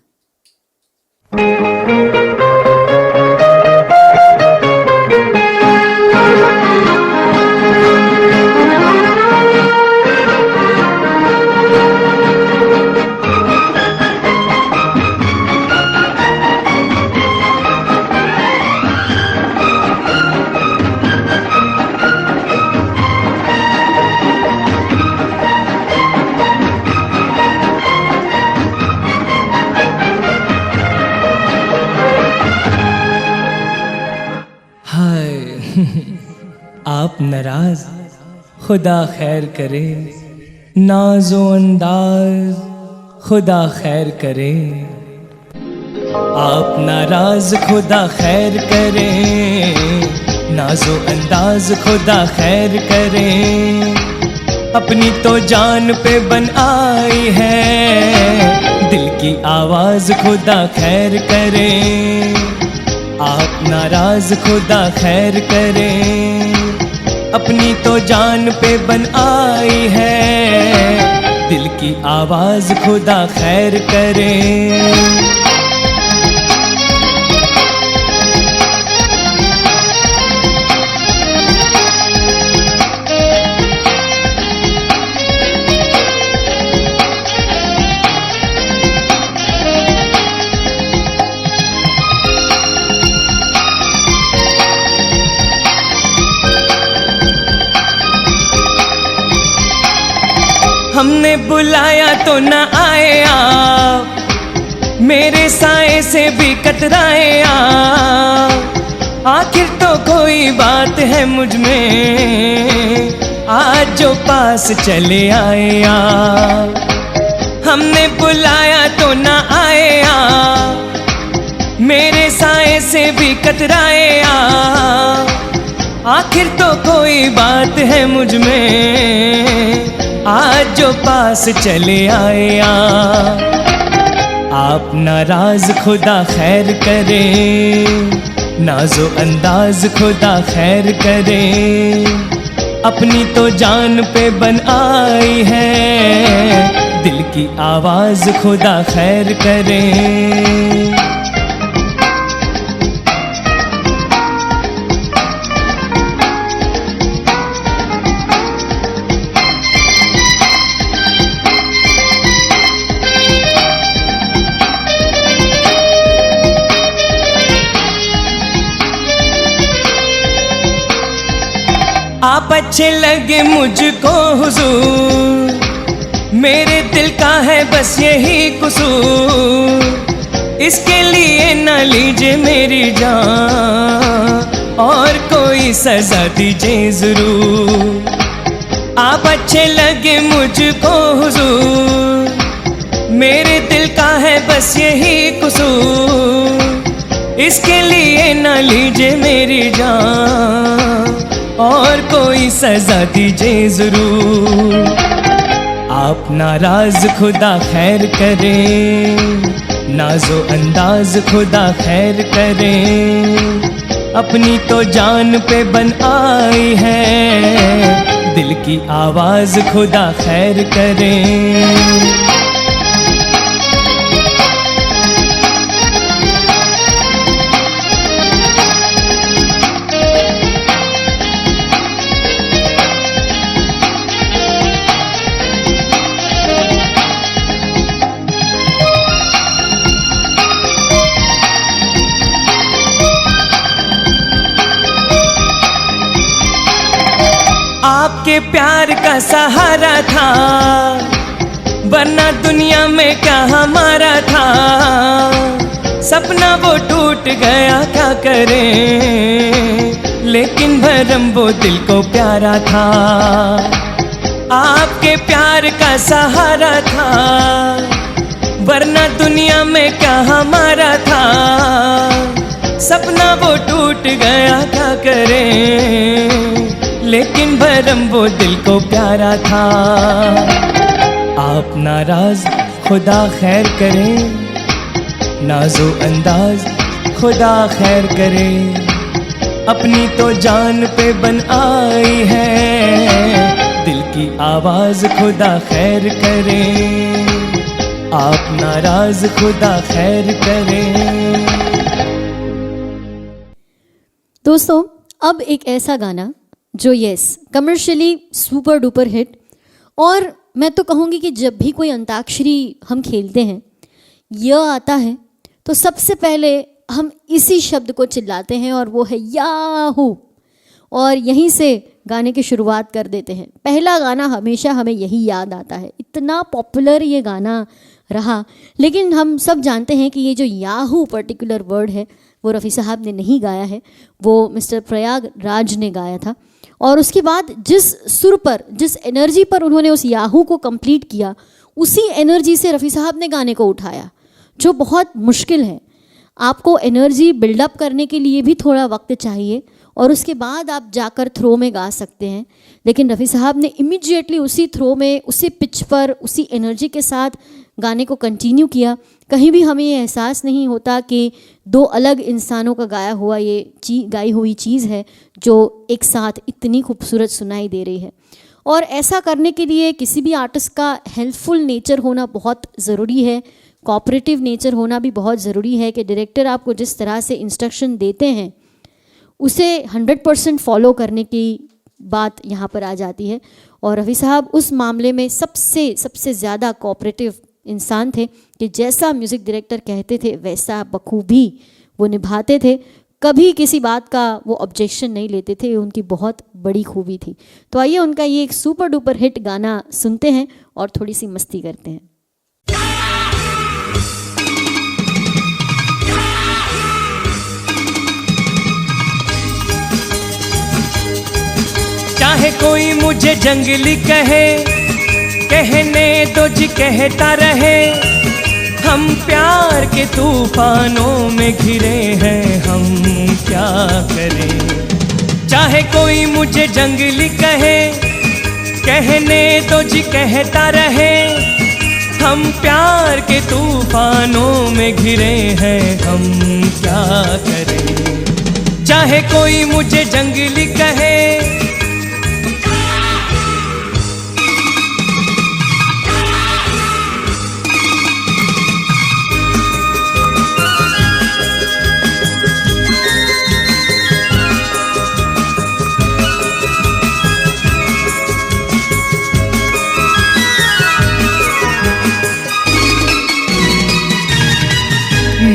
आप नाराज खुदा खैर करे, नाजो अंदाज खुदा खैर करे। आप नाराज खुदा खैर करे, नाजो अंदाज खुदा खैर करे। अपनी तो जान पे बन आई है, दिल की आवाज खुदा खैर करे। आप नाराज खुदा खैर करे, अपनी तो जान पे बन आई है, दिल की आवाज खुदा खैर करे। हमने बुलाया तो न आए आप, मेरे साए से भी कतराए आप। आखिर तो कोई बात है मुझ में, आज जो पास चले आए आप। हमने बुलाया तो न आए आप, मेरे साए से भी कतराए आप। आखिर तो कोई बात है मुझ में, आज जो पास चले आए आप। नाराज खुदा खैर करे, नाजो अंदाज खुदा खैर करे। अपनी तो जान पे बन आई है, दिल की आवाज खुदा खैर करे। आप अच्छे लगे मुझको हुजूर, मेरे दिल का है बस यही कसूर। इसके लिए न लीजिए मेरी जान, और कोई सजा दीजिए जरूर। आप अच्छे लगे मुझको हुजूर, मेरे दिल का है बस यही कसूर। इसके लिए न लीजिए मेरी जान, और कोई सजा दीजिए जरूर। आप नाराज खुदा खैर करे, नाजो अंदाज खुदा खैर करे। अपनी तो जान पे बन आई है, दिल की आवाज खुदा खैर करे। आपके प्यार का सहारा था, वरना दुनिया में क्या हमारा था। सपना वो टूट गया क्या करें, लेकिन भरम वो दिल को प्यारा था, आपके प्यार का सहारा था, वरना दुनिया में क्या हमारा था। सपना वो टूट गया क्या करें, लेकिन भरम वो दिल को प्यारा था। आप नाराज खुदा खैर करे, नाजो अंदाज खुदा खैर करे, अपनी तो जान पे बन आई है, दिल की आवाज खुदा खैर करे, आप नाराज खुदा खैर करे। दोस्तों, अब एक ऐसा गाना जो कमर्शियली सुपर डुपर हिट, और मैं तो कहूँगी कि जब भी कोई अंताक्षरी हम खेलते हैं, यह आता है तो सबसे पहले हम इसी शब्द को चिल्लाते हैं और वो है याहू, और यहीं से गाने की शुरुआत कर देते हैं। पहला गाना हमेशा हमें यही याद आता है, इतना पॉपुलर ये गाना रहा। लेकिन हम सब जानते हैं कि ये जो याहू पर्टिकुलर वर्ड है वो रफ़ी साहब ने नहीं गाया है, वो मिस्टर प्रयाग राज ने गाया था। और उसके बाद जिस सुर पर, जिस एनर्जी पर उन्होंने उस याहू को कंप्लीट किया, उसी एनर्जी से रफ़ी साहब ने गाने को उठाया, जो बहुत मुश्किल है। आपको एनर्जी बिल्डअप करने के लिए भी थोड़ा वक्त चाहिए और उसके बाद आप जाकर थ्रो में गा सकते हैं। लेकिन रफ़ी साहब ने इमीडिएटली उसी थ्रो में, उसी पिच पर, उसी एनर्जी के साथ गाने को कंटिन्यू किया। कहीं भी हमें ये एहसास नहीं होता कि दो अलग इंसानों का गाया हुआ ये गाई हुई चीज़ है जो एक साथ इतनी खूबसूरत सुनाई दे रही है। और ऐसा करने के लिए किसी भी आर्टिस्ट का हेल्पफुल नेचर होना बहुत ज़रूरी है, कोऑपरेटिव नेचर होना भी बहुत ज़रूरी है कि डायरेक्टर आपको जिस तरह से इंस्ट्रक्शन देते हैं उसे 100% फॉलो करने की बात यहाँ पर आ जाती है। और रफ़ी साहब उस मामले में सबसे ज़्यादा कोऑपरेटिव इंसान थे कि जैसा म्यूज़िक डायरेक्टर कहते थे वैसा बखूबी वो निभाते थे, कभी किसी बात का वो ऑब्जेक्शन नहीं लेते थे, उनकी बहुत बड़ी खूबी थी। तो आइए उनका ये एक सुपर डुपर हिट गाना सुनते हैं और थोड़ी सी मस्ती करते हैं। चाहे कोई मुझे जंगली कहे, कहने दो जी कहता रहे, हम प्यार के तूफानों में घिरे हैं, हम क्या करें। चाहे कोई मुझे जंगली कहे, कहने दो जी कहता रहे, हम प्यार के तूफानों में घिरे हैं, हम क्या करें। चाहे कोई मुझे जंगली कहे,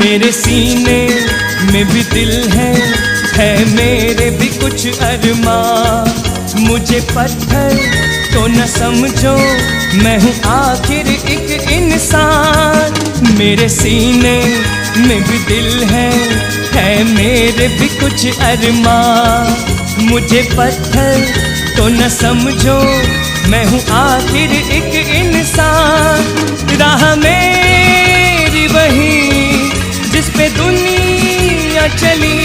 मेरे सीने में भी दिल है मेरे भी कुछ अरमां। मुझे पत्थर तो न समझो, मैं हूँ आखिर एक इंसान। मेरे सीने में भी दिल है मेरे भी कुछ अरमां। मुझे पत्थर तो न समझो, मैं हूँ आखिर एक इंसान। राह मेरी वही जिस पे दुनिया चली,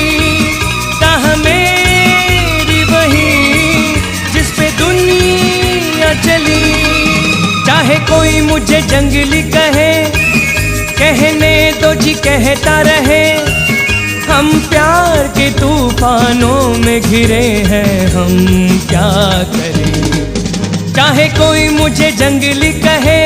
राह मेरी वही जिस पे दुनिया चली। चाहे कोई मुझे जंगली कहे, कहने दो जी कहता रहे, हम प्यार के तूफानों में घिरे हैं, हम क्या करें। चाहे कोई मुझे जंगली कहे,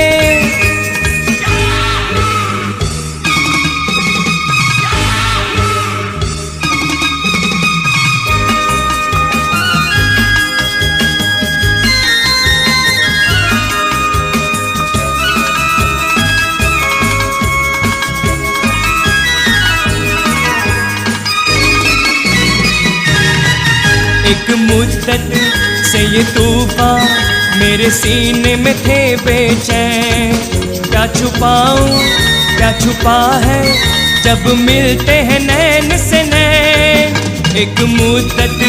एक मुद्दत से ये तूफान मेरे सीने में थे बेचैन। क्या छुपाऊं क्या छुपा है, जब मिलते हैं नैन से नैन। एक मुद्दत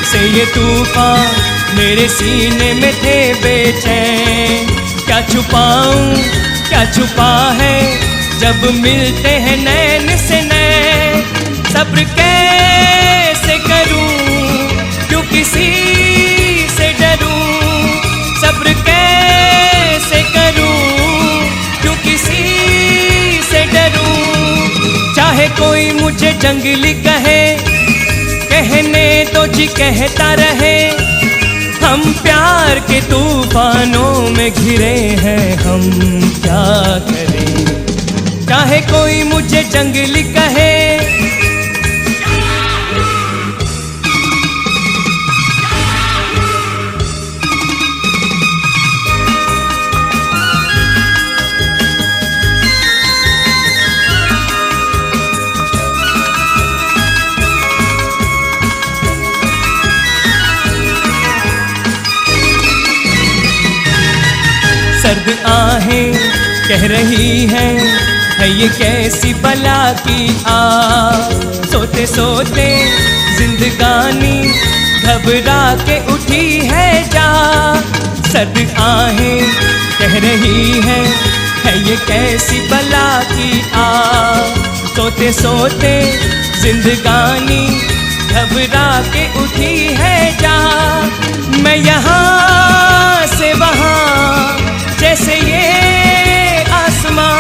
से ये तूफान मेरे सीने में थे बेचैन। क्या छुपाऊं क्या छुपा है जब मिलते हैं नैन से नैन। सब्र कैसे करूं क्यों किसी से डरूं। सब्र कैसे करूं क्यों किसी से डरूं। चाहे कोई मुझे जंगली कहे कहने तो जी कहता रहे। हम प्यार के तूफानों में घिरे हैं हम क्या करें। चाहे कोई मुझे जंगली कहे। सर्द आहें कह रही है ये कैसी बला की आग। सोते सोते जिंदगानी घबरा के उठी है जा। सर्द आहें कह रही है ये कैसी बला की आग। सोते सोते जिंदगानी घबरा के उठी है जा। मैं यहाँ से वहाँ जैसे ये आसमां।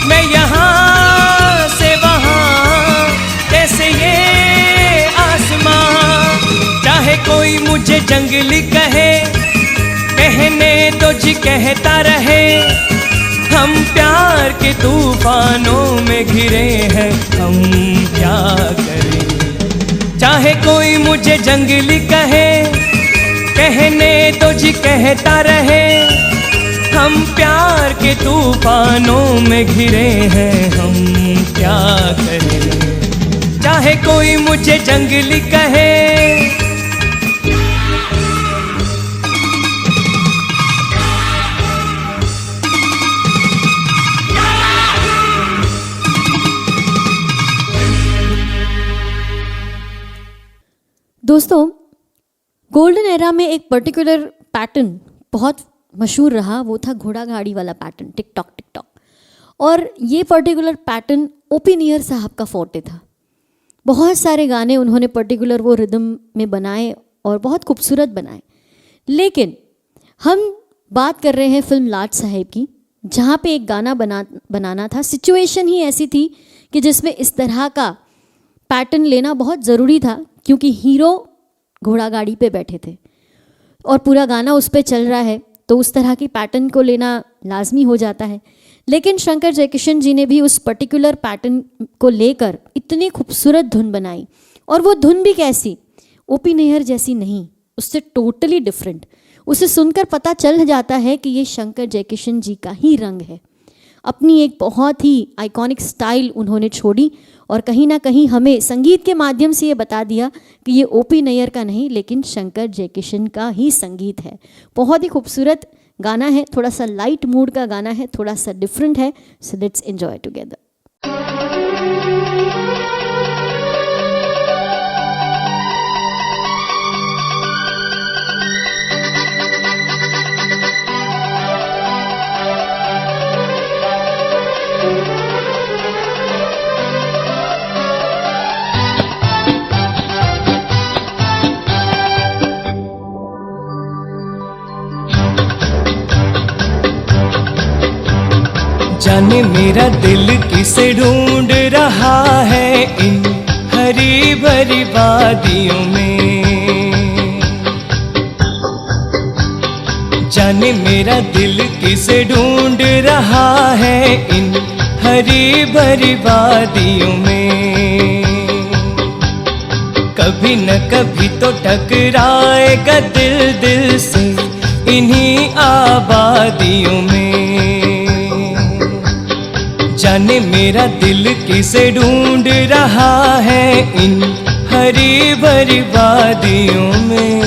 मैं यहाँ से वहाँ जैसे ये आसमां। चाहे कोई मुझे जंगली कहे कहने तो जी कहता रहे। हम प्यार के तूफानों में घिरे हैं हम क्या करें। चाहे कोई मुझे जंगली कहे कहने तो जी कहता रहे। हम प्यार के तूफानों में घिरे हैं हम क्या करें। चाहे कोई मुझे जंगली कहे। दोस्तों, गोल्डन एरा में एक पर्टिकुलर पैटर्न बहुत मशहूर रहा, वो था घोड़ा गाड़ी वाला pattern, tick tock tick tock. और ये पर्टिकुलर पैटर्न ओपी नैयर साहब का फोर्टे था। बहुत सारे गाने उन्होंने पर्टिकुलर वो रिदम में बनाए और बहुत खूबसूरत बनाए। लेकिन हम बात कर रहे हैं फिल्म लाट साहेब की, जहाँ पे एक गाना बनाना था। सिचुएशन ही ऐसी थी कि जिसमें इस तरह का पैटर्न लेना बहुत ज़रूरी था, क्योंकि हीरो घोड़ा गाड़ी पे बैठे थे और पूरा गाना उस पर चल रहा है, तो उस तरह की पैटर्न को लेना लाजमी हो जाता है। लेकिन शंकर जयकिशन जी ने भी उस पर्टिकुलर पैटर्न को लेकर इतनी खूबसूरत धुन बनाई, और वो धुन भी कैसी, ओपी नैयर जैसी नहीं, उससे टोटली डिफरेंट। उसे सुनकर पता चल जाता है कि ये शंकर जयकिशन जी का ही रंग है। अपनी एक बहुत ही आइकॉनिक स्टाइल उन्होंने छोड़ी और कहीं ना कहीं हमें संगीत के माध्यम से ये बता दिया कि ये ओपी नैयर का नहीं, लेकिन शंकर जयकिशन का ही संगीत है। बहुत ही खूबसूरत गाना है, थोड़ा सा लाइट मूड का गाना है, थोड़ा सा डिफरेंट है। सो लेट्स एंजॉय टुगेदर। जाने मेरा दिल किसे ढूंढ रहा है इन हरी भरी वादियों में। जाने मेरा दिल किसे ढूंढ रहा है इन हरी भरी वादियों में। कभी न कभी तो टकराएगा दिल दिल से इन्हीं आबादियों में। जाने मेरा दिल किसे ढूंढ रहा है इन हरी भरी वादियों में।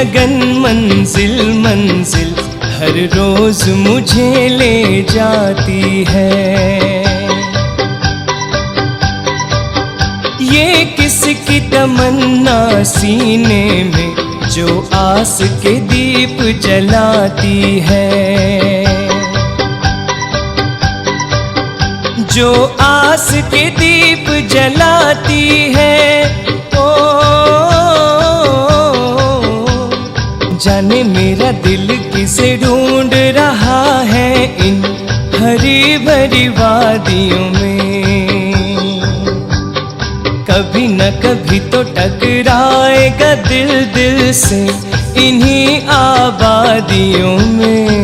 लगन मंजिल मंजिल हर रोज मुझे ले जाती है। ये किसकी तमन्ना सीने में जो आस के दीप जलाती है, जो आस के दीप जलाती है। ओ जाने मेरा दिल किसे ढूंढ रहा है इन हरी भरी वादियों में। कभी न कभी तो टकराएगा दिल दिल से इन्हीं आबादियों में।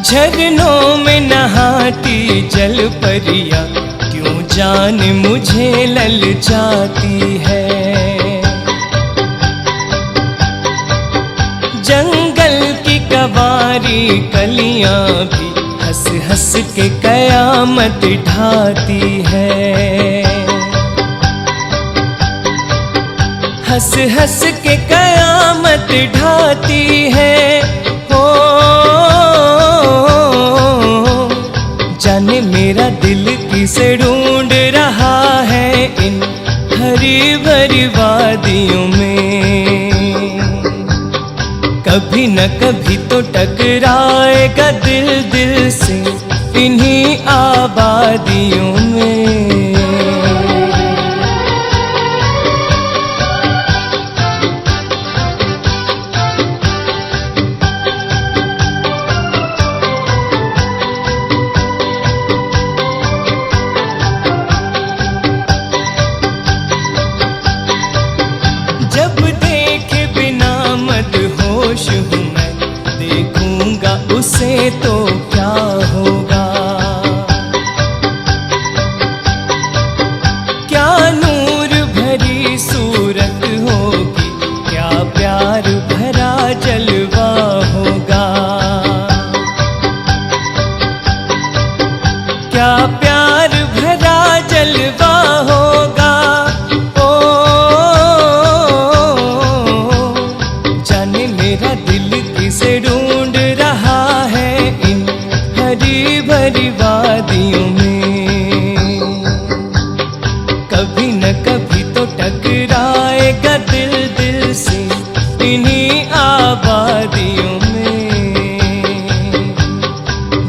झरनों में नहाती जल परिया क्यों जान मुझे ललचाती है। जंगल की कवारी कलियां भी हंस हंस के कयामत ढाती है। हंस हंस के कयामत ढाती है। जाने मेरा दिल किसे ढूंढ रहा है इन हरी भरी वादियों में। कभी न कभी तो टकराएगा दिल दिल से इन्हीं आबादियों में। जब देखे बिना मदहोश हूँ मैं, देखूंगा उसे तो क्या होगा। क्या नूर भरी सूरत होगी, क्या प्यार भरा जलवा होगा। क्या प्यार भरा जलवा होगा। मेरा दिल किसे ढूंढ रहा है इन हरी भरी वादियों में। कभी न कभी तो टकराएगा दिल दिल से इन्हीं आबादियों में।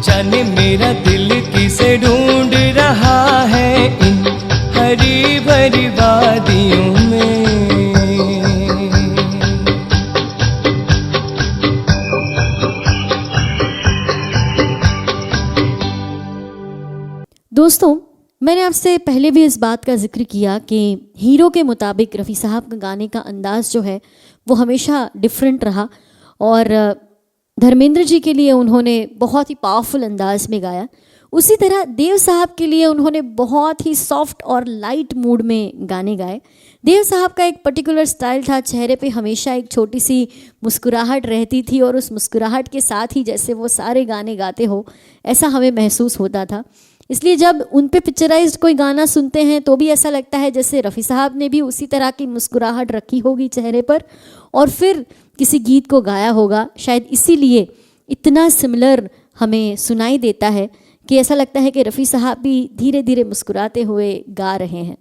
जाने मेरा दिल किसे ढूंढ रहा है इन हरी भरी वादियों में। दोस्तों, मैंने आपसे पहले भी इस बात का जिक्र किया कि हीरो के मुताबिक रफ़ी साहब का गाने का अंदाज़ जो है वो हमेशा डिफरेंट रहा और धर्मेंद्र जी के लिए उन्होंने बहुत ही पावरफुल अंदाज में गाया। उसी तरह देव साहब के लिए उन्होंने बहुत ही सॉफ्ट और लाइट मूड में गाने गाए। देव साहब का एक पर्टिकुलर स्टाइल था, चेहरे पे हमेशा एक छोटी सी मुस्कुराहट रहती थी और उस मुस्कुराहट के साथ ही जैसे वो सारे गाने गाते हो ऐसा हमें महसूस होता था। इसलिए जब उन पे पिक्चराइज्ड कोई गाना सुनते हैं तो भी ऐसा लगता है जैसे रफ़ी साहब ने भी उसी तरह की मुस्कुराहट रखी होगी चेहरे पर और फिर किसी गीत को गाया होगा। शायद इसीलिए इतना सिमिलर हमें सुनाई देता है कि ऐसा लगता है कि रफ़ी साहब भी धीरे धीरे मुस्कुराते हुए गा रहे हैं।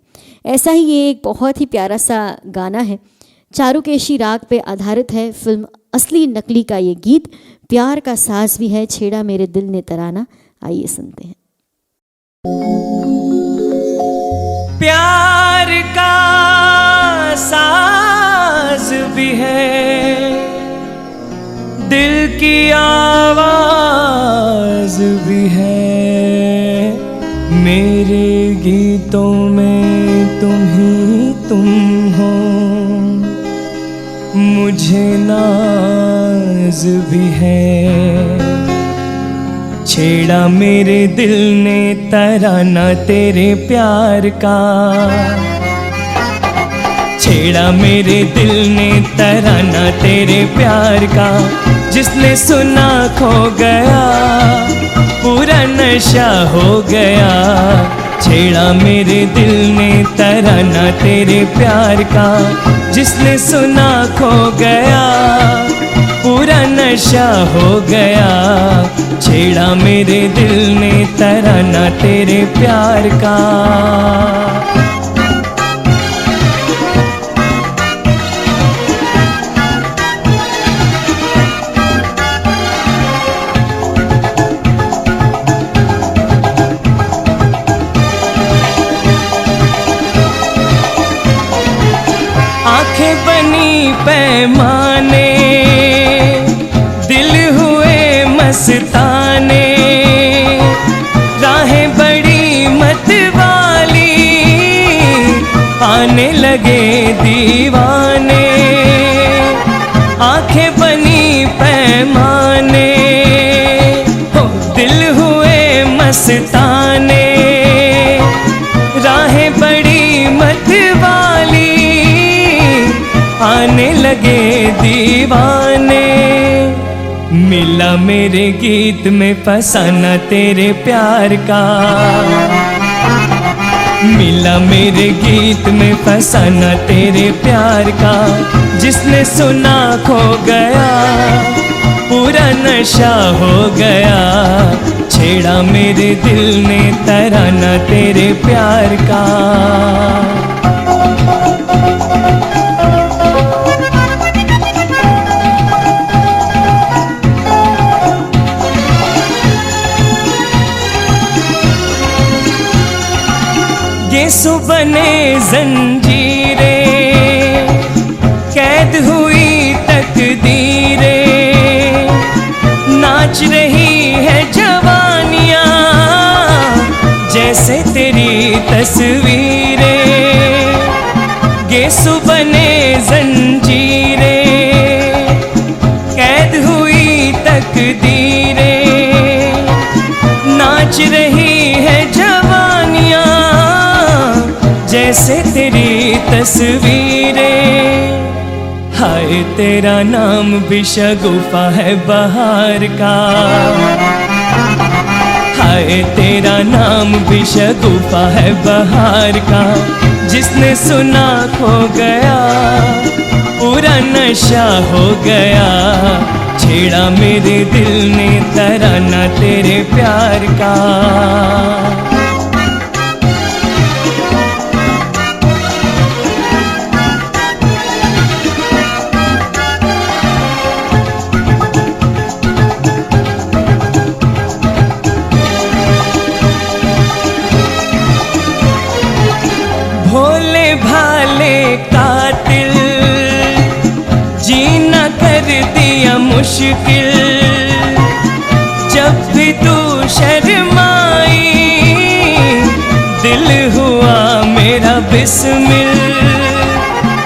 ऐसा ही ये एक बहुत ही प्यारा सा गाना है, चारुकेशी राग पे आधारित है। फिल्म असली नकली का ये गीत, प्यार का साज भी है, छेड़ा मेरे दिल ने तराना। आइए सुनते हैं। प्यार का साज भी है, दिल की आवाज भी है, मेरे गीतों में तुम ही तुम हो, मुझे नाज भी है। छेड़ा मेरे दिल ने तराना तेरे प्यार का, छेड़ा मेरे दिल ने तराना तेरे प्यार का, जिसने सुना खो गया पूरा नशा हो गया। छेड़ा मेरे दिल ने तराना तेरे प्यार का, जिसने सुना खो गया पूरा नशा हो गया। छेड़ा मेरे दिल ने तराना तेरे प्यार का। आंखें बनी पैमाने, दिल हुए मस्ताने, राहें बड़ी मतवाली, आने लगे दीवाने। आंखें बनी पैमाने, दिल हुए मस्ताने, राहें बड़ी मतवाली, आने लगे दीवाने। मिला मेरे गीत में फसाना तेरे प्यार का, मिला मेरे गीत में फसाना तेरे प्यार का, जिसने सुना खो गया पूरा नशा हो गया। छेड़ा मेरे दिल ने तराना तेरे प्यार का। गेसु बने जंजीरें, कैद हुई तकदीरें, नाच रही है जवानियां जैसे तेरी तस्वीरें। गेसु बने जंजीरें, कैद हुई तकदीरें, नाच रही है जवानियां जैसे तेरी तस्वीरें। हाय तेरा नाम भी शगुफा है बहार का, हाय तेरा नाम भी शगुफा है बहार का, जिसने सुना खो गया पूरा नशा हो गया। छेड़ा मेरे दिल ने तराना तेरे प्यार का। भोले भाले कातिल, जीना कर दिया मुश्किल, जब भी तू शर्माई दिल हुआ मेरा बिस्मिल।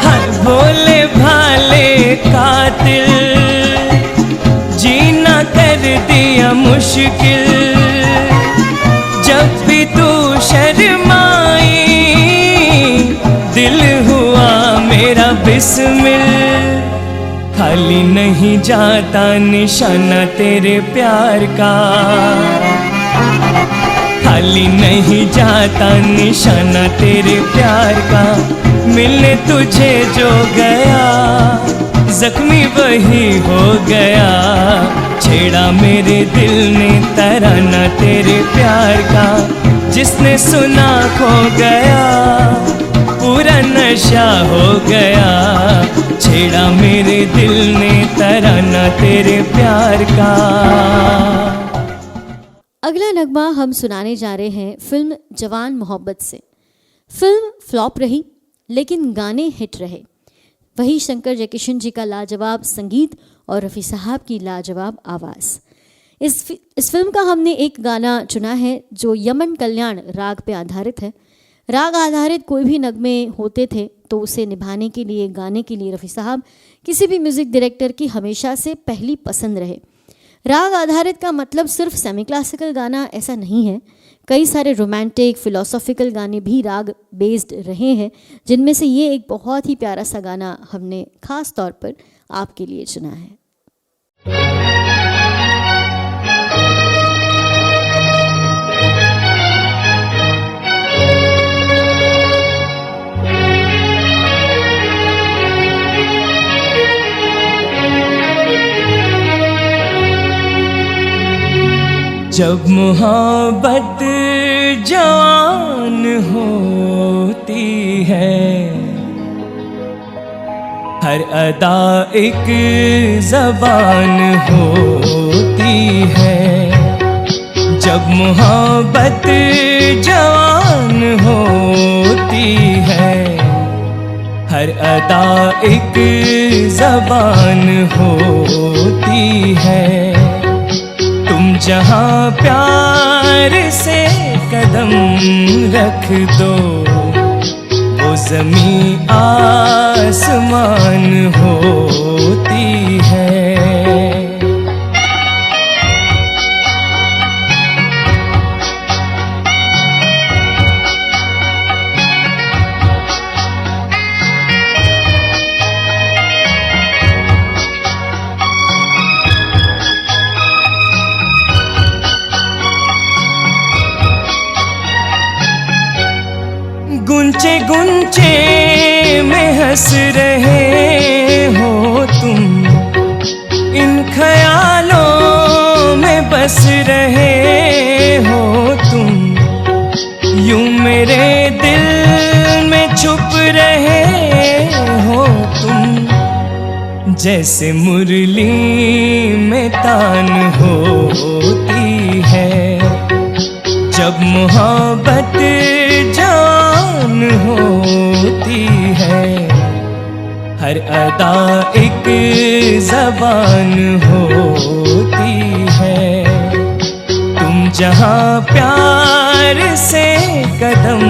हर भोले भाले कातिल, जीना कर दिया मुश्किल, जब भी तू शर्माई दिल हुआ मेरा बिस्मिल। खाली नहीं जाता निशाना तेरे प्यार का, खाली नहीं जाता निशाना तेरे प्यार का। मिलने तुझे जो गया जख्मी वही हो गया। छेड़ा मेरे दिल ने तराना तेरे प्यार का, जिसने सुना खो गया पूरा नशा हो गया। छेड़ा मेरे दिल ने तराना तेरे प्यार का। अगला नगमा हम सुनाने जा रहे हैं फिल्म जवान मोहब्बत से। फिल्म फ्लॉप रही लेकिन गाने हिट रहे। वही शंकर जयकिशन जी का लाजवाब संगीत और रफ़ी साहब की लाजवाब आवाज़। इस फिल्म का हमने एक गाना चुना है जो यमन कल्याण राग पे आधारित है। राग आधारित कोई भी नगमे होते थे तो उसे निभाने के लिए, गाने के लिए रफ़ी साहब किसी भी म्यूज़िक डायरेक्टर की हमेशा से पहली पसंद रहे। राग आधारित का मतलब सिर्फ सेमी क्लासिकल गाना ऐसा नहीं है। कई सारे रोमांटिक फिलोसॉफिकल गाने भी राग बेस्ड रहे हैं, जिनमें से ये एक बहुत ही प्यारा सा गाना हमने खास तौर पर आपके लिए चुना है। जब मोहब्बत जवान होती है, हर अदा एक ज़बान होती है। जब मोहब्बत जवान होती है, हर अदा एक ज़बान होती है। तुम जहाँ प्यार से कदम रख दो, वो ज़मीं आसमान होती है। गुंचे गुंचे में हंस रहे हो तुम, इन ख्यालों में बस रहे हो तुम। यूं मेरे दिल में छुप रहे हो तुम, जैसे मुरली में तान होती है। जब मोहब्बत जान होती है, हर अदा एक ज़बान होती है। तुम जहाँ प्यार से कदम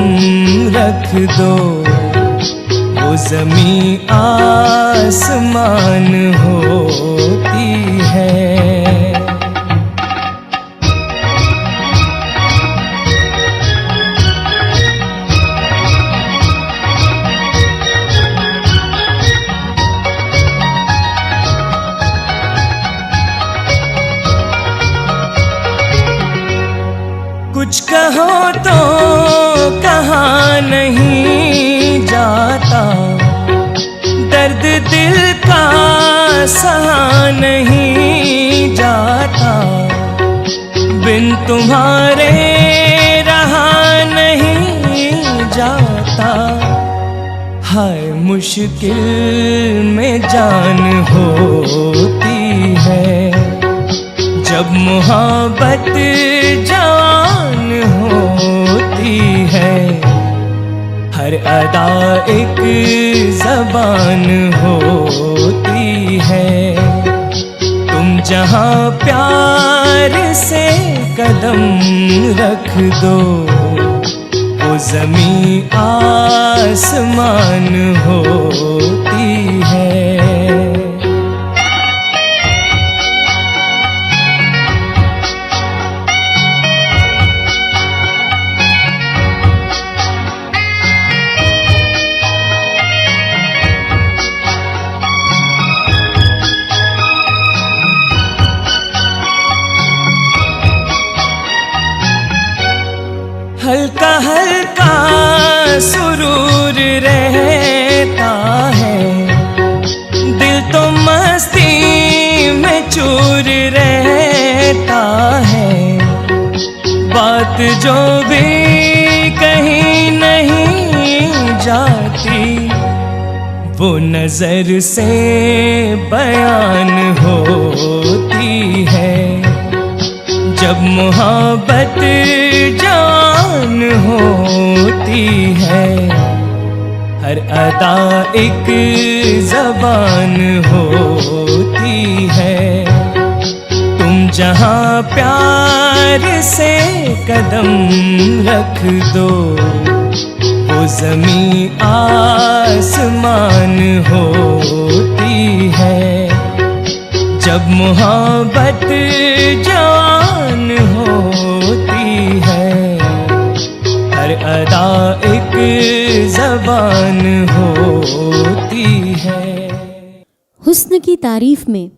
रख दो, वो ज़मीं आसमान होती है। कुछ कहो तो कहा नहीं जाता, दर्द दिल का सहा नहीं जाता। बिन तुम्हारे रहा नहीं जाता, हाय मुश्किल में जान होती है। जब मोहब्बत जान होती है, हर अदा एक ज़बान होती है। तुम जहाँ प्यार से कदम रख दो, वो ज़मीं आसमान होती है। हल्का हल्का सुरूर रहता है, दिल तो मस्ती में चूर रहता है। बात जो भी कहीं नहीं जाती, वो नजर से बयान होती है। जब मोहब्बत जान होती है, हर अदा एक ज़बान होती है। तुम जहाँ प्यार से कदम रख दो, वो ज़मीं आसमान होती है। जब मोहब्बत जवान होती है, हर अदा एक ज़बान होती है। हुस्न की तारीफ में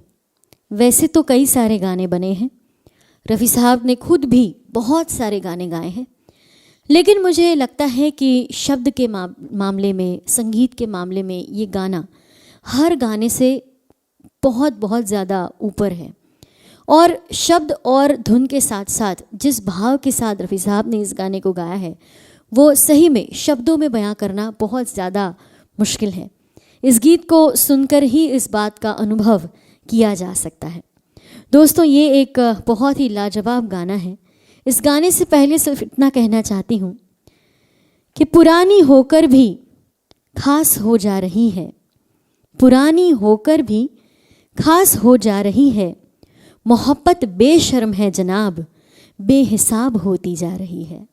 वैसे तो कई सारे गाने बने हैं, रफ़ी साहब ने खुद भी बहुत सारे गाने गाए हैं, लेकिन मुझे लगता है कि शब्द के मामले में, संगीत के मामले में ये गाना हर गाने से बहुत बहुत ज़्यादा ऊपर है। और शब्द और धुन के साथ साथ जिस भाव के साथ रफ़ी साहब ने इस गाने को गाया है, वो सही में शब्दों में बयां करना बहुत ज़्यादा मुश्किल है। इस गीत को सुनकर ही इस बात का अनुभव किया जा सकता है। दोस्तों, ये एक बहुत ही लाजवाब गाना है। इस गाने से पहले सिर्फ इतना कहना चाहती हूँ कि पुरानी होकर भी खास हो जा रही है, पुरानी होकर भी खास हो जा रही है, मोहब्बत बेशर्म है जनाब, बेहिसाब होती जा रही है।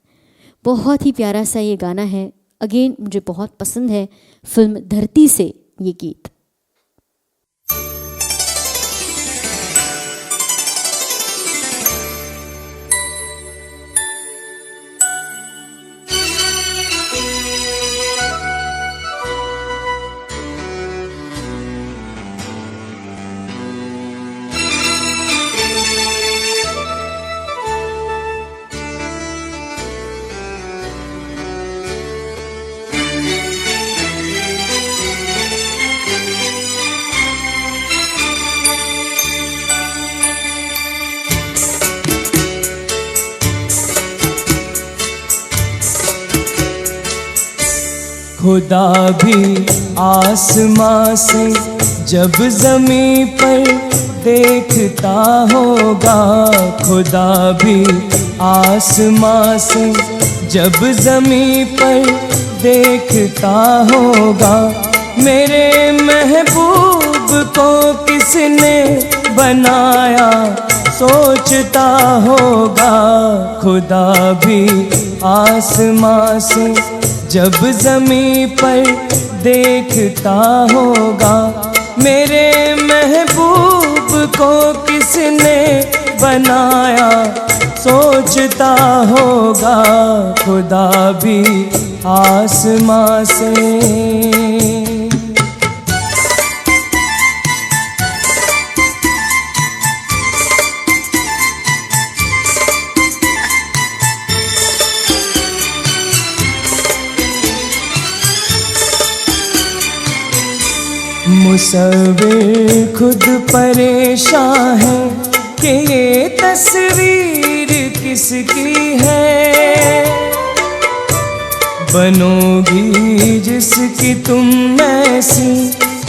बहुत ही प्यारा सा ये गाना है। अगेन मुझे बहुत पसंद है फिल्म धरती से ये गीत। खुदा भी आसमां से जब ज़मीं पर देखता होगा, खुदा भी आसमां से जब ज़मीं पर देखता होगा, मेरे महबूब को किसने बनाया सोचता होगा। खुदा भी आसमां से जब ज़मीं पर देखता होगा, मेरे महबूब को किसने बनाया सोचता होगा। खुदा भी आसमां से मुसव्विर खुद परेशान है कि ये तस्वीर किसकी है, बनोगी जिसकी तुम ऐसी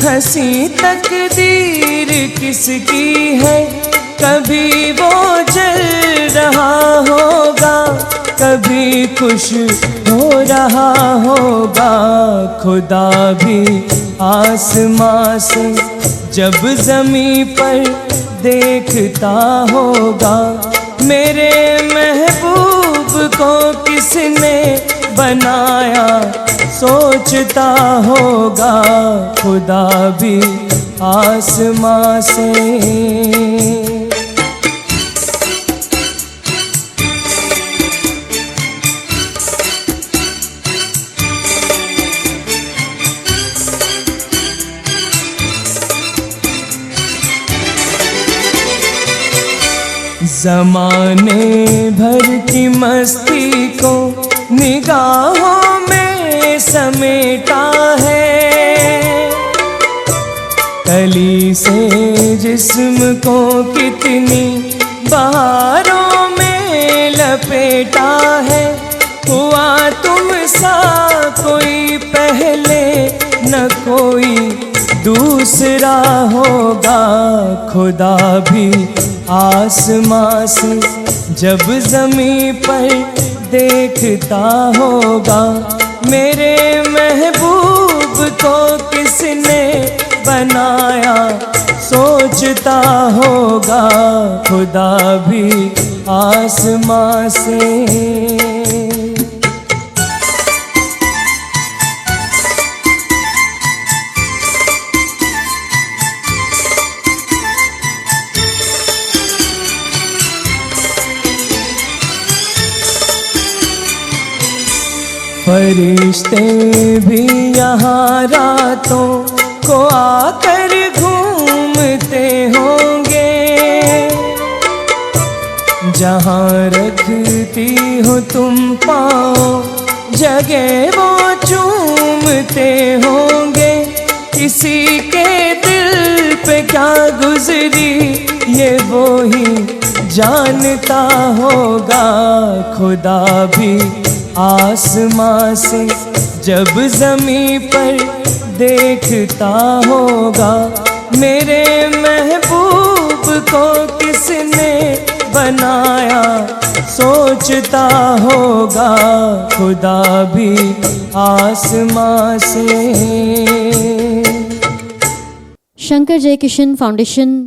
हंसी तकदीर किसकी है। कभी वो जल रहा होगा, कभी खुश हो रहा होगा। खुदा भी आसमां से जब ज़मीं पर देखता होगा, मेरे महबूब को किसने बनाया सोचता होगा। खुदा भी आसमां से ज़माने भर की मस्ती को निगाहों में समेटा है, कली से जिस्म को कितनी बहारों में लपेटा है। हुआ तुम सा कोई पहले न कोई दूसरा होगा। खुदा भी आसमां से जब ज़मीं पर देखता होगा, मेरे महबूब को किसने बनाया सोचता होगा। खुदा भी आसमां से फरिश्ते भी यहाँ रातों को आकर घूमते होंगे, जहाँ रखती हो तुम पाँव जगह वो चूमते होंगे। किसी के दिल पे क्या गुजरी ये वो ही जानता होगा। खुदा भी आसमां से जब ज़मीं पर देखता होगा, मेरे महबूब को किसने बनाया सोचता होगा। खुदा भी आसमां से। शंकर जयकिशन फाउंडेशन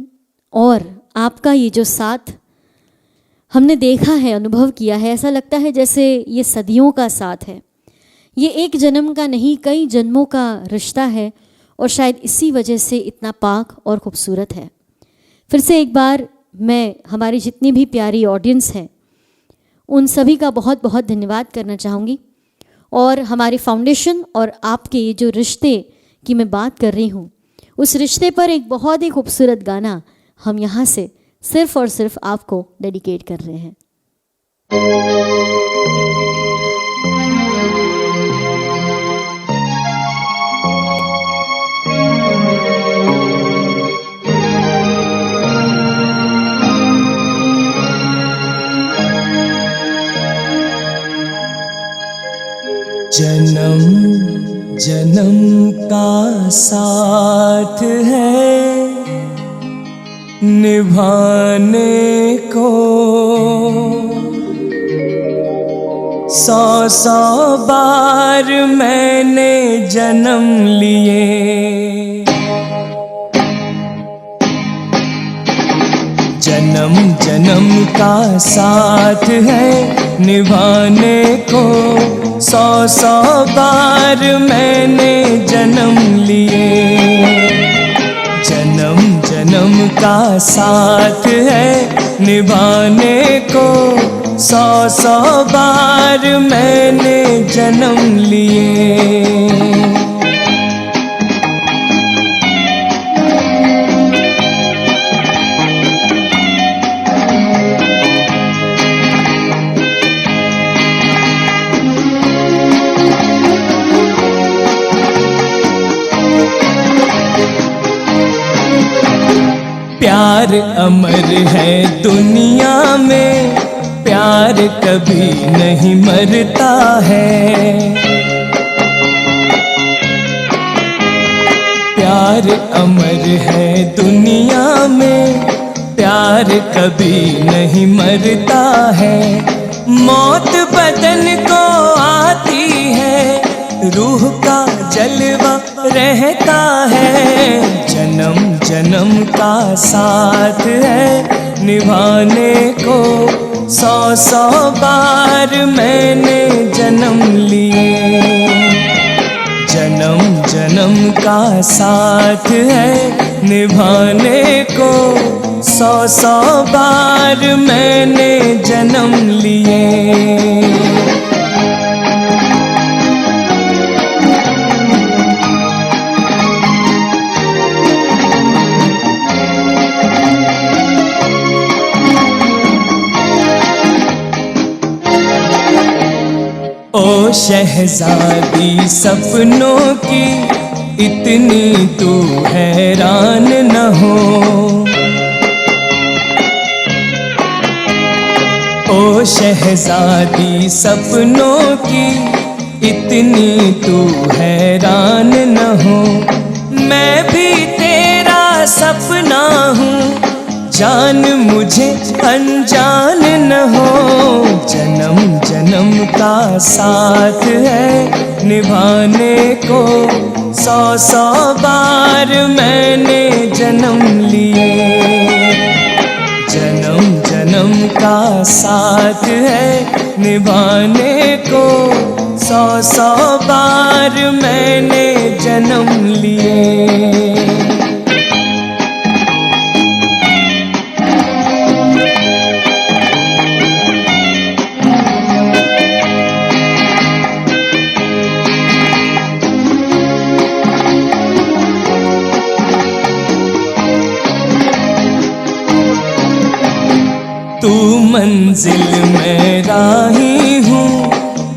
और आपका ये जो साथ हमने देखा है, अनुभव किया है, ऐसा लगता है जैसे ये सदियों का साथ है। ये एक जन्म का नहीं, कई जन्मों का रिश्ता है और शायद इसी वजह से इतना पाक और ख़ूबसूरत है। फिर से एक बार मैं हमारी जितनी भी प्यारी ऑडियंस है उन सभी का बहुत बहुत धन्यवाद करना चाहूँगी। और हमारी फाउंडेशन और आपके ये जो रिश्ते की मैं बात कर रही हूँ, उस रिश्ते पर एक बहुत ही खूबसूरत गाना हम यहाँ से सिर्फ और सिर्फ आपको डेडिकेट कर रहे हैं। जन्म जन्म का साथ है निभाने को, 100 बार मैंने जन्म लिए। जन्म जन्म का साथ है निभाने को, 100 बार मैंने जन्म लिए। जन्म जन्म का साथ है निभाने को, 100 बार मैंने जन्म लिए। प्यार अमर है दुनिया में, प्यार कभी नहीं मरता है। प्यार अमर है दुनिया में, प्यार कभी नहीं मरता है। मौत बदन को आती है, रूह का जलवा रहता है। जन्म जन्म का साथ है निभाने को, 100 बार मैंने जन्म लिए। जन्म जन्म का साथ है निभाने को, 100 बार मैंने जन्म लिए। ओ शहजादी सपनों की, इतनी तू हैरान न हो। ओ शहजादी सपनों की, इतनी तू हैरान न हो। मैं भी तेरा सपना हूँ, जान मुझे अनजान न हो। जन्म जन्म का साथ है निभाने को, 100 बार मैंने जन्म लिए। जन्म जन्म का साथ है निभाने को, 100 बार मैंने जन्म लिए। मंजिल मैं राही हूँ,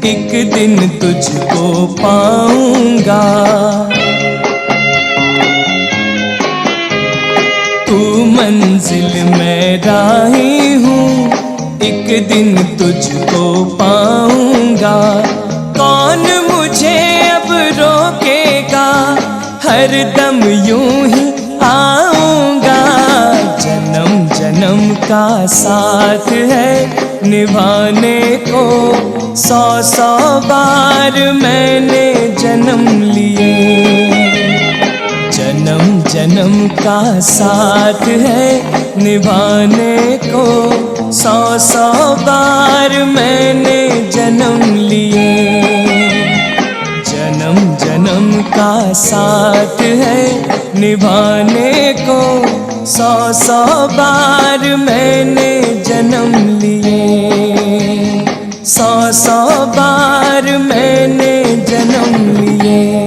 एक दिन तुझको पाऊंगा। तू मंजिल मैं राही हूँ, एक दिन तुझको पाऊंगा। कौन मुझे अब रोकेगा, हर दम यूं ही आऊंगा। जन्म जन्म का साथ है निभाने को, 100 बार मैंने जन्म लिए। जन्म जन्म का साथ है निभाने को, 100 बार मैंने जन्म लिए। जन्म जन्म का साथ है निभाने को, 100 बार मैंने जन्म लिए। 100 बार मैंने जन्म लिए।